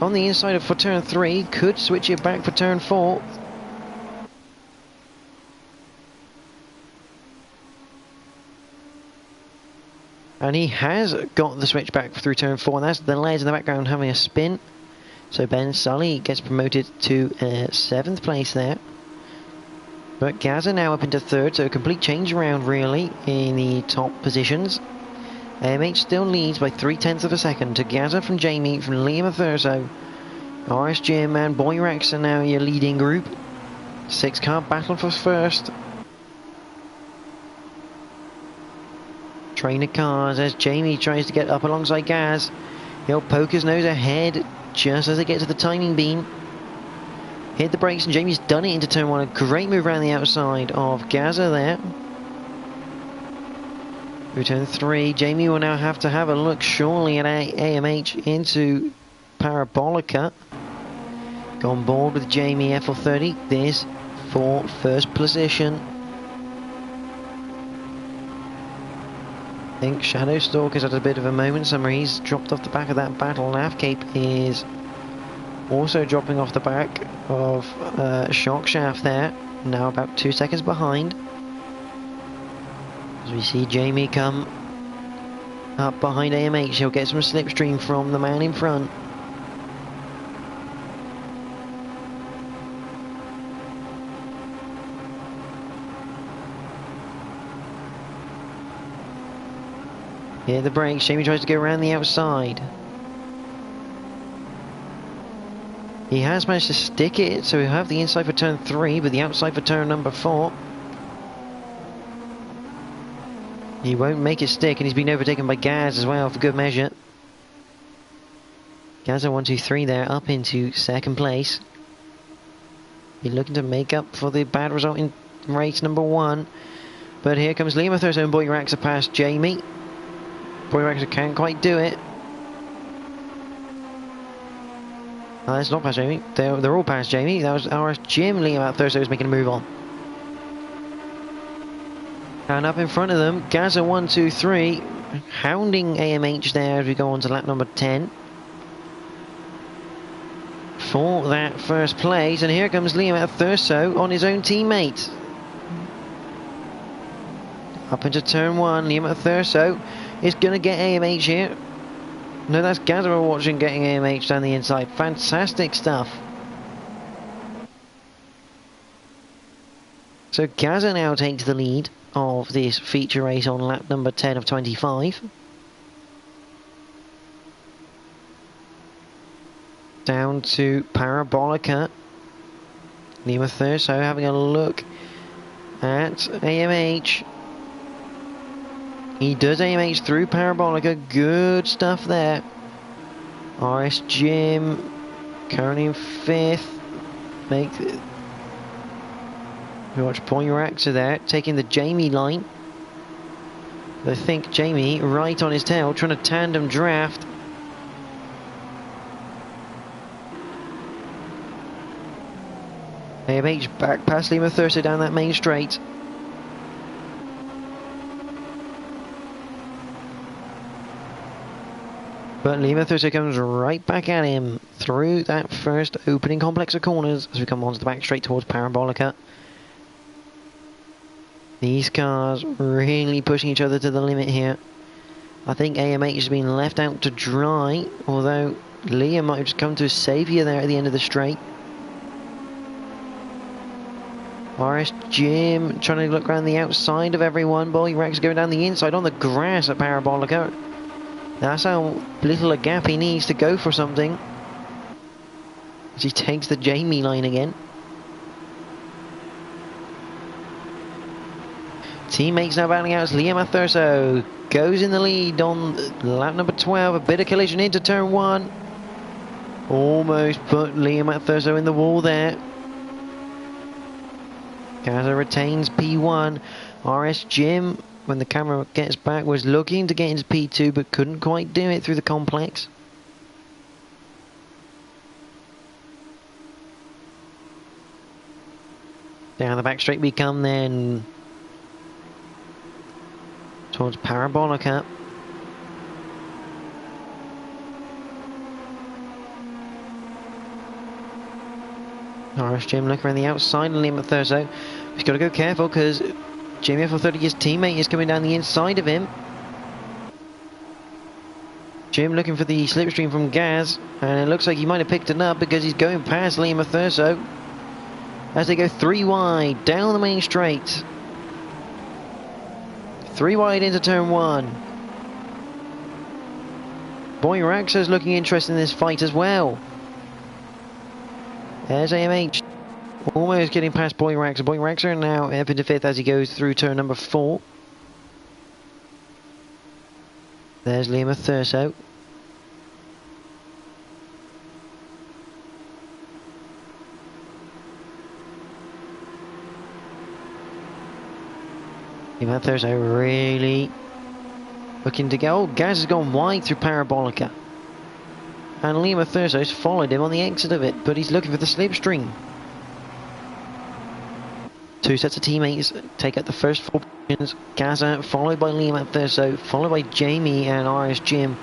on the inside for turn 3. Could switch it back for turn 4. And he has got the switch back through turn 4, and that's the Les in the background having a spin. So Ben Sully gets promoted to 7th place there. But Gaza now up into 3rd, so a complete change around really in the top positions. AMH still leads by 0.3 of a second to Gaza from Jamie, from Liam Thurso. NXTGEN and Boy Rexa are now your leading group. 6-car battle for 1st. Train of cars as Jamie tries to get up alongside Gaz. He'll poke his nose ahead just as they get to the timing beam. Hit the brakes and Jamie's done it into turn 1. A great move around the outside of Gaza there. Through turn 3, Jamie will now have to have a look surely at AMH into Parabolica. Gone board with Jamie FL30. This for 1st position. I think Shadow Stalker's had a bit of a moment somewhere. He's dropped off the back of that battle. Halfcape is also dropping off the back of Shockshaft there. Now about 2 seconds behind. As we see Jamie come up behind AMH, he'll get some slipstream from the man in front. Hit the brakes, Jamie tries to go around the outside. He has managed to stick it, so he'll have the inside for turn 3, but the outside for turn number 4. He won't make it stick, and he's been overtaken by Gaz as well for good measure. Gaz at 1, 2, 3 there, up into 2nd place. He's looking to make up for the bad result in race number 1. But here comes Liam Thurso and Boy Raxa past Jamie. Boy Raxa can't quite do it. That's not past Jamie. They're all past Jamie. That was NXTGEN. Liam Thurso is making a move on. And up in front of them, Gaza 1, 2, 3, hounding AMH there as we go on to lap number 10 for that 1st place. And here comes Liam Thurso on his own teammate. Up into turn 1, Liam Thurso is going to get AMH here. No, that's Gaza we're watching getting AMH down the inside. Fantastic stuff. So Gaza now takes the lead of this feature race on lap number 10 of 25. Down to Parabolica. Liam Thurso having a look at AMH. He does AMH through Parabolica. Good stuff there. NXTGEN currently in 5th. We watch Boy Raxa there, taking the Jamie line. I think Jamie right on his tail, trying to tandem draft. AMH back past Lima Thurso down that main straight. But Lima Thurso comes right back at him through that first opening complex of corners as we come onto the back straight towards Parabolica. These cars really pushing each other to the limit here. I think AMH has been left out to dry, although Liam might have just come to a saviour there at the end of the straight. NXTGEN trying to look around the outside of everyone. Boy Rex going down the inside on the grass at Parabolica. That's how little a gap he needs to go for something. As he takes the Jamie line again. Teammates now battling out as Liam Thurso goes in the lead on lap number 12. A bit of collision into turn 1. Almost put Liam Thurso in the wall there. Gaza retains P1. NXTGEN, when the camera gets back, was looking to get into P2 but couldn't quite do it through the complex. Down the back straight we come then towards Parabolica. NXTGEN looking around the outside and Liam Thurso. He's got to go careful because Jamie F30, his teammate, is coming down the inside of him. Jim looking for the slipstream from Gaz, and it looks like he might have picked it up because he's going past Liam Thurso as they go 3 wide down the main straight. 3 wide into turn 1. Boy Raxa's looking interested in this fight as well. There's AMH almost getting past Boy Raxa. Boy Raxa now up into 5th as he goes through turn number 4. There's Liam Thurso. Liam Thurso really looking to go. Oh, Gaz has gone wide through Parabolica. And Liam Thurso's followed him on the exit of it, but he's looking for the slipstream. 2 sets of teammates take out the first 4 positions. Gaza followed by Liam Thurso, followed by Jamie and NXTGEN.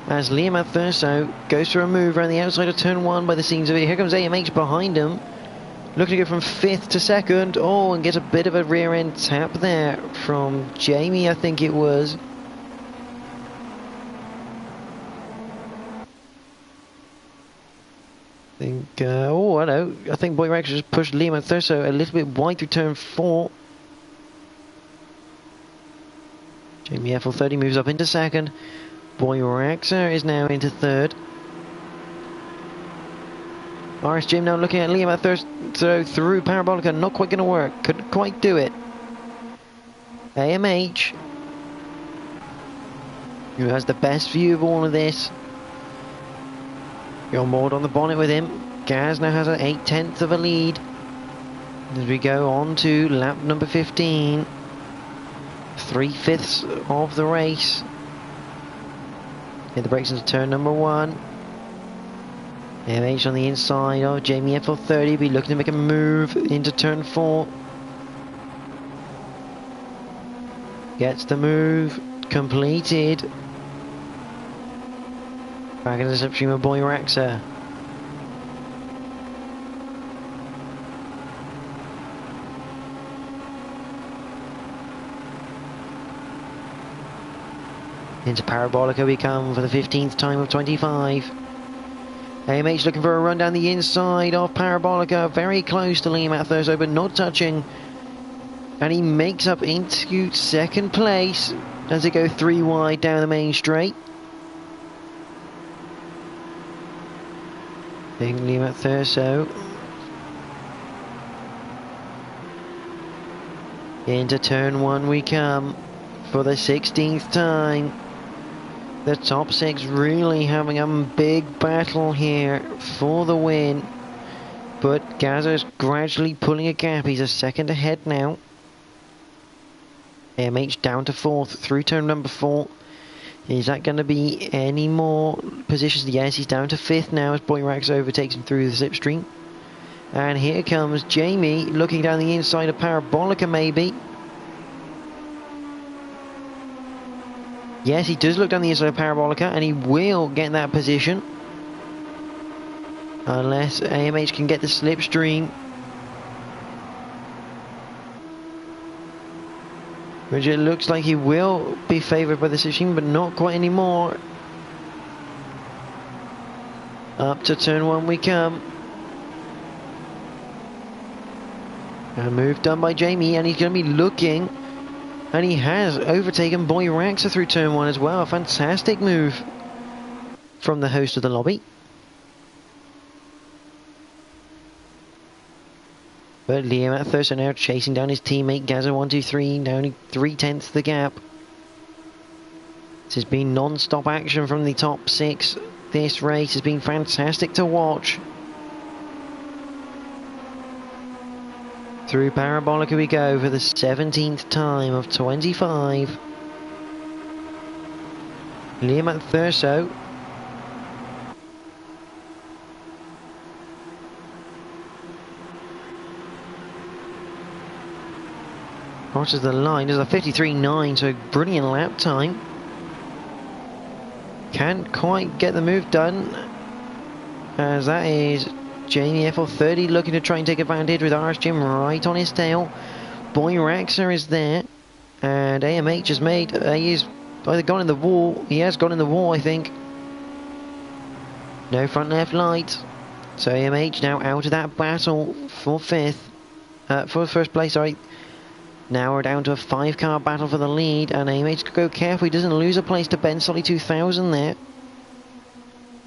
As Liam Thurso goes for a move around the outside of turn 1 by the scenes of it. Here comes AMH behind him, looking to go from 5th to 2nd. Oh, and gets a bit of a rear end tap there from Jamie, I think it was. I think Boy Raxa just pushed Liam Thurso a little bit wide through turn 4. Jamie F30 moves up into 2nd. Boy Raxa is now into 3rd. NXTGEN now looking at Liam Thurso through Parabolica, not quite going to work, couldn't quite do it. AMH, who has the best view of all of this, you're moored on the bonnet with him. Gaz now has an 8/10 of a lead as we go on to lap number 15. 3/5 of the race. Hit the brakes into turn number 1. MH on the inside of Jamie F30, be looking to make a move into turn 4. Gets the move completed. Back into the slipstream of Boy Raxa. Into Parabolica we come for the 15th time of 25. AMH looking for a run down the inside of Parabolica, very close to Liam Thurso but not touching. And he makes up into 2nd place as they go 3 wide down the main straight. Big Liam Thurso. Into turn 1 we come for the 16th time. The top 6 really having a big battle here for the win. But Gaza's gradually pulling a gap. He's a 2nd ahead now. AMH down to 4th through turn number 4. Is that going to be any more positions? Yes, he's down to 5th now as Boy Raxa overtakes him through the slipstream. And here comes Jamie looking down the inside of Parabolica maybe. Yes, he does look down the inside of Parabolica, and he will get that position. Unless AMH can get the slipstream. Which it looks like he will be favoured by the slipstream, but not quite anymore. Up to turn 1 we come. A move done by Jamie, and he's going to be looking. And he has overtaken Boy Raxa through turn 1 as well. A fantastic move from the host of the lobby. But Liam at Thurso now chasing down his teammate Gaza123, now only 3/10 the gap. This has been non-stop action from the top 6. This race has been fantastic to watch. Through Parabolica we go for the 17th time of 25. Liam at Thurso. Crosses the line, there's a 53.9, so brilliant lap time. Can't quite get the move done, as that is Jamie FL30 looking to try and take advantage with RSGen right on his tail. Boy Raxa is there, and AMH has made, he's either gone in the wall, he has gone in the wall I think. No front left light, so AMH now out of that battle for first place, sorry. Now we're down to a 5-car battle for the lead, and AMH could go careful, he doesn't lose a place to Ben Solly 2000 there.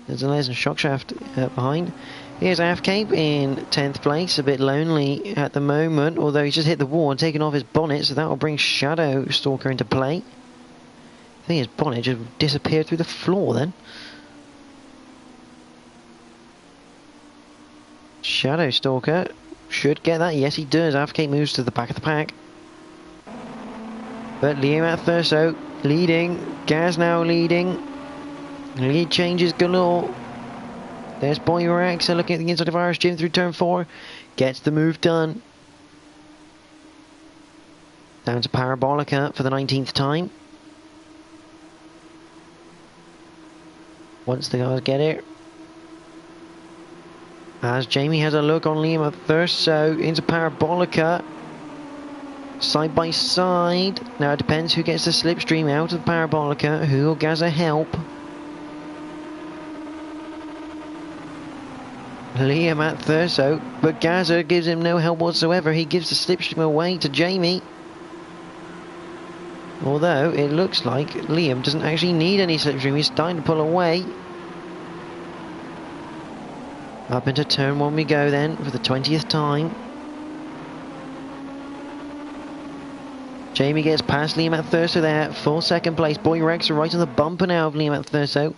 There's a Les and Shockshaft behind. Here's AFCape in 10th place, a bit lonely at the moment, although he's just hit the wall and taken off his bonnet, so that will bring Shadow Stalker into play. I think his bonnet just disappeared through the floor then. Shadow Stalker should get that, yes he does. AFCape moves to the back of the pack. But Liam at Thurso leading, Gaz now leading. Lead changes galore. There's Boy Raxa looking at the inside of RSGen through turn 4. Gets the move done. Down to Parabolica for the 19th time. Once the guys get it. As Jamie has a look on Liam at Thurso into Parabolica. Side by side. Now it depends who gets the slipstream out of Parabolica. Who will Gaza help? Liam at Thurso, but Gaza gives him no help whatsoever. He gives the slipstream away to Jamie. Although it looks like Liam doesn't actually need any slipstream. He's starting to pull away. Up into turn 1 we go then for the 20th time. Jamie gets past Liam at Thurso there for 2nd place. Boy Raxa right on the bumper now of Liam at Thurso.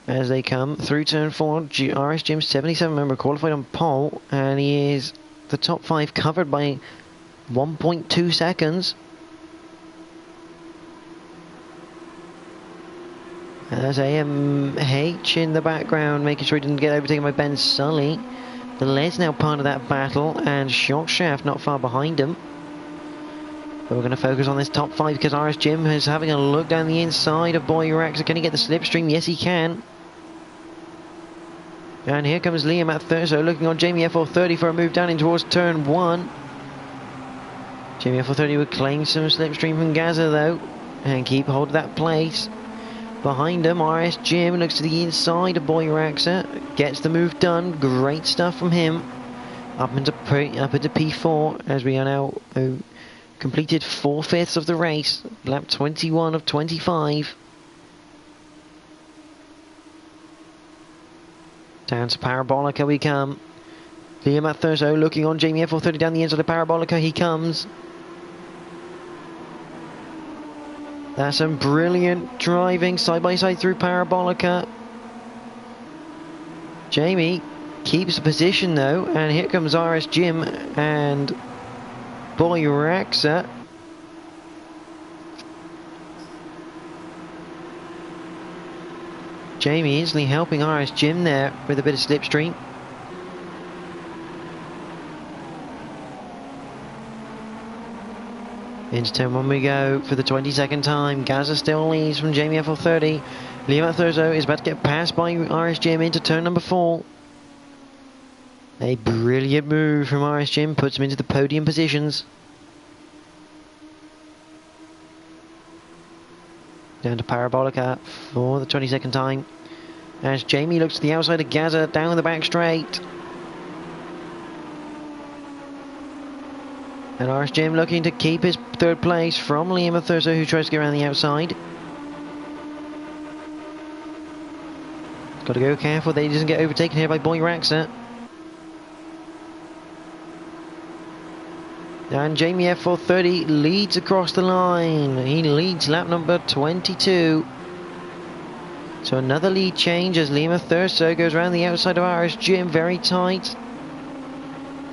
As they come through turn 4, RSGen 77 member qualified on pole, and he is the top 5 covered by 1.2 seconds. And there's AMH in the background, making sure he didn't get overtaken by Ben Sully. The lead's now part of that battle, and Shockshaft not far behind him. But we're going to focus on this top 5 because RSGen is having a look down the inside of Boy Raxa. Can he get the slipstream? Yes, he can. And here comes Liam at Thurso looking on Jamie FL30 for a move down in towards turn 1. Jamie FL30 would claim some slipstream from Gaza though, and keep hold of that place. Behind him, RSGen looks to the inside of Boy Raxa, gets the move done. Great stuff from him. Up into P4 as we are now completed 4/5 of the race, lap 21 of 25. Down to Parabolica we come. Liam at Thurso looking on Jamie FL30 down the inside of Parabolica. He comes. That's some brilliant driving side by side through Parabolica. Jamie keeps the position though, and here comes RSGen and Boy Raxa. Jamie instantly helping RSGen there with a bit of slipstream. Into turn 1 we go for the 22nd time. Gaza still leads from Jamie FL30. Liam Thurso is about to get passed by RS Jim into turn number 4. A brilliant move from RS Jim, puts him into the podium positions. Down to Parabolica for the 22nd time. As Jamie looks to the outside of Gaza, down the back straight. And RS Jim looking to keep his 3rd place from Liam Thurso, who tries to get around the outside. Got to go careful that he doesn't get overtaken here by Boy Raxa. And Jamie F430 leads across the line. He leads lap number 22. So another lead change as Liam Thurso goes around the outside of RS Jim, very tight.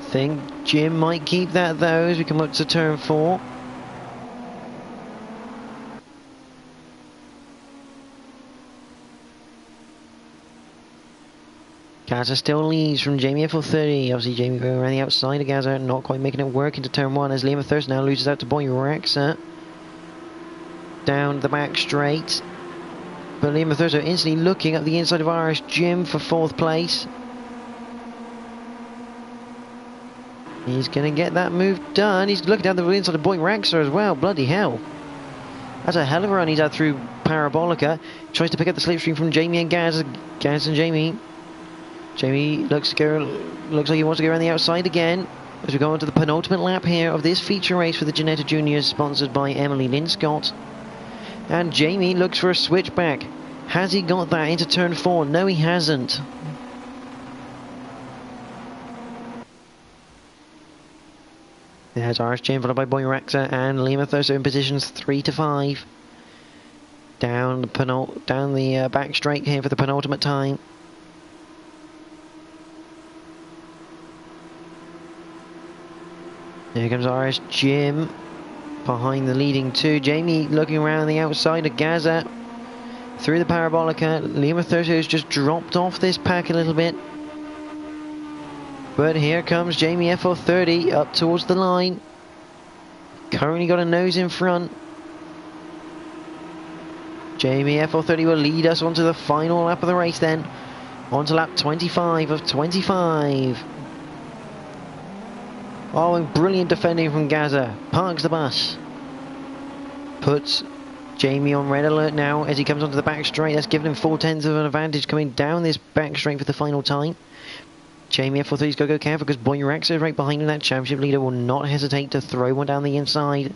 Think Jim might keep that though as we come up to turn 4. Gaza still leads from Jamie FL30. Obviously Jamie going around the outside of Gaza, not quite making it work into turn 1 as Liam Thurso now loses out to Boy Raxa. Down the back straight. But Liam Thurso instantly looking at the inside of RS Jim for 4th place. He's going to get that move done. He's looking down the inside of Boy Raxa as well. Bloody hell. That's a hell of a run he's had through Parabolica. Tries to pick up the slipstream from Jamie and Gaz. Gaz and Jamie. Jamie looks like he wants to go around the outside again. As we go on to the penultimate lap here of this feature race for the Ginetta Juniors, sponsored by Emily Linscott. And Jamie looks for a switchback. Has he got that into turn 4? No, he hasn't. There's RS Jim followed by Boy Raxa and Liam Thurso in positions 3 to 5. Down the back straight here for the penultimate time. Here comes RS Jim behind the leading 2. Jamie looking around the outside of Gaza through the Parabolica. Liam Thurso has just dropped off this pack a little bit. But here comes Jamie FL30 up towards the line. Currently got a nose in front. Jamie FL30 will lead us onto the final lap of the race then. Onto lap 25 of 25. Oh, and brilliant defending from Gaza. Parks the bus. Puts Jamie on red alert now as he comes onto the back straight. That's given him 4/10 of an advantage coming down this back straight for the final time. Jamie F43's got to go careful because Boy Raxa is right behind him. That championship leader will not hesitate to throw one down the inside.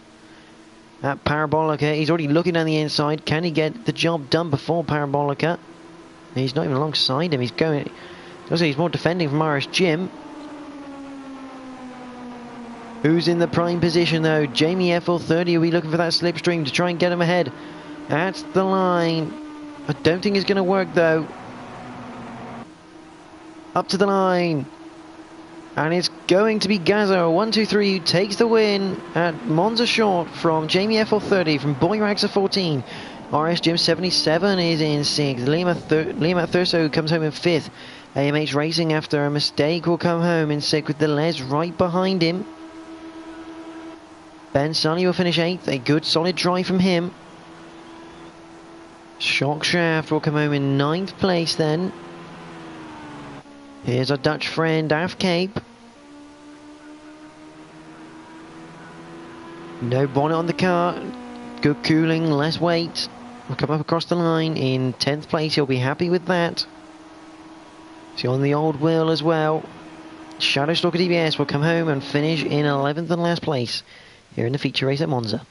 At Parabolica, he's already looking down the inside. Can he get the job done before Parabolica? He's not even alongside him. He's more defending from RS Jim. Who's in the prime position though? Jamie FL30 will be looking for that slipstream to try and get him ahead. That's the line. I don't think it's going to work though. Up to the line. And it's going to be Gaza, 1, 2, 3, who takes the win at Monza short from Jamie FL30 from Boy Raxa 14. RS Jim 77 is in 6th. Liam Thurso comes home in 5th. AMH Racing after a mistake will come home in 6th with the Les right behind him. Ben Sully will finish 8th, a good solid drive from him. Shock Shaft will come home in 9th place then. Here's our Dutch friend, Af Cape. No bonnet on the car. Good cooling, less weight. Will come up across the line in 10th place. He'll be happy with that. See on the old wheel as well. Shadow Stalker DBS will come home and finish in 11th and last place here in the feature race at Monza.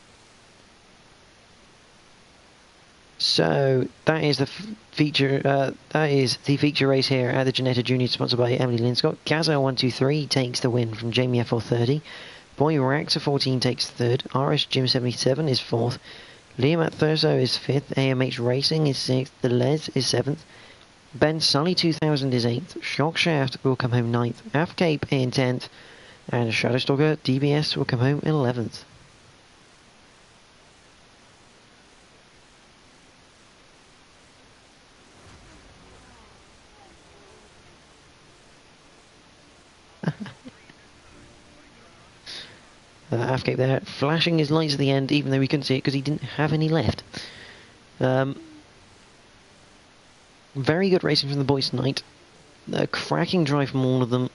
So that is the feature race here at the Ginetta Junior, sponsored by Emily Linscott. Gaza 1, 2, 3 takes the win from Jamie FL30. Boy Raxa 14 takes 3rd. RS Jim 77 is 4th. Liam Thurso is 5th. AMH Racing is 6th. The Les is 7th. Ben Sully 2000 is 8th. Shock Shaft will come home 9th. Af Cape in 10th. And Shadowstalker DBS will come home in 11th. Afcape there, flashing his lights at the end, even though we couldn't see it because he didn't have any left. Very good racing from the boys tonight. A cracking drive from all of them.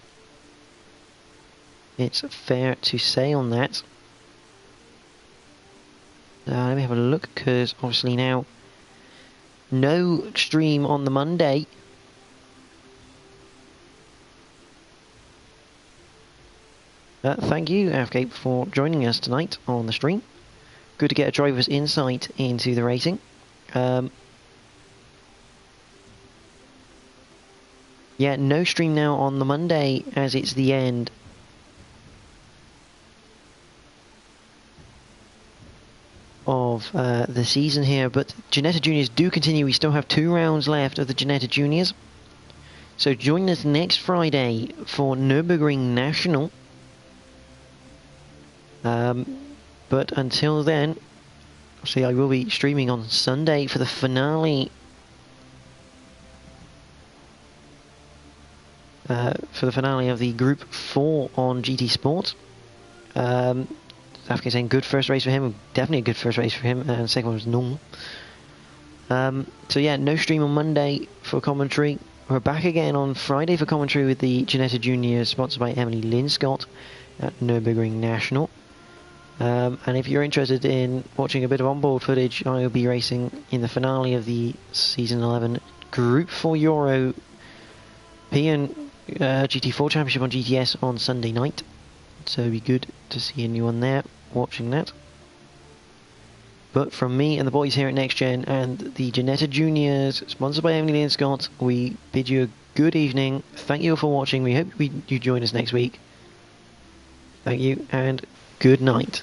It's fair to say on that. Let me have a look, because obviously now no stream on the Monday. Thank you, Afcape, for joining us tonight on the stream. Good to get a driver's insight into the racing. Yeah, no stream now on the Monday, as it's the end of the season here, but Ginetta Juniors do continue. We still have 2 rounds left of the Ginetta Juniors. So join us next Friday for Nürburgring National. But until then, see, I will be streaming on Sunday for the finale. For the finale of the Group 4 on GT Sport. After saying good first race for him, definitely a good first race for him, and the second one was normal. So yeah, no stream on Monday for commentary. We're back again on Friday for commentary with the Ginetta Juniors, sponsored by Emily Linscott at Nürburgring National. And if you're interested in watching a bit of onboard footage, I will be racing in the finale of the Season 11 Group 4 European GT4 Championship on GTS on Sunday night. So it'd be good to see anyone there watching that. But from me and the boys here at NXTGEN and the Ginetta Juniors, sponsored by Emily and Scott, we bid you a good evening. Thank you all for watching. We hope you join us next week. Thank you and good night.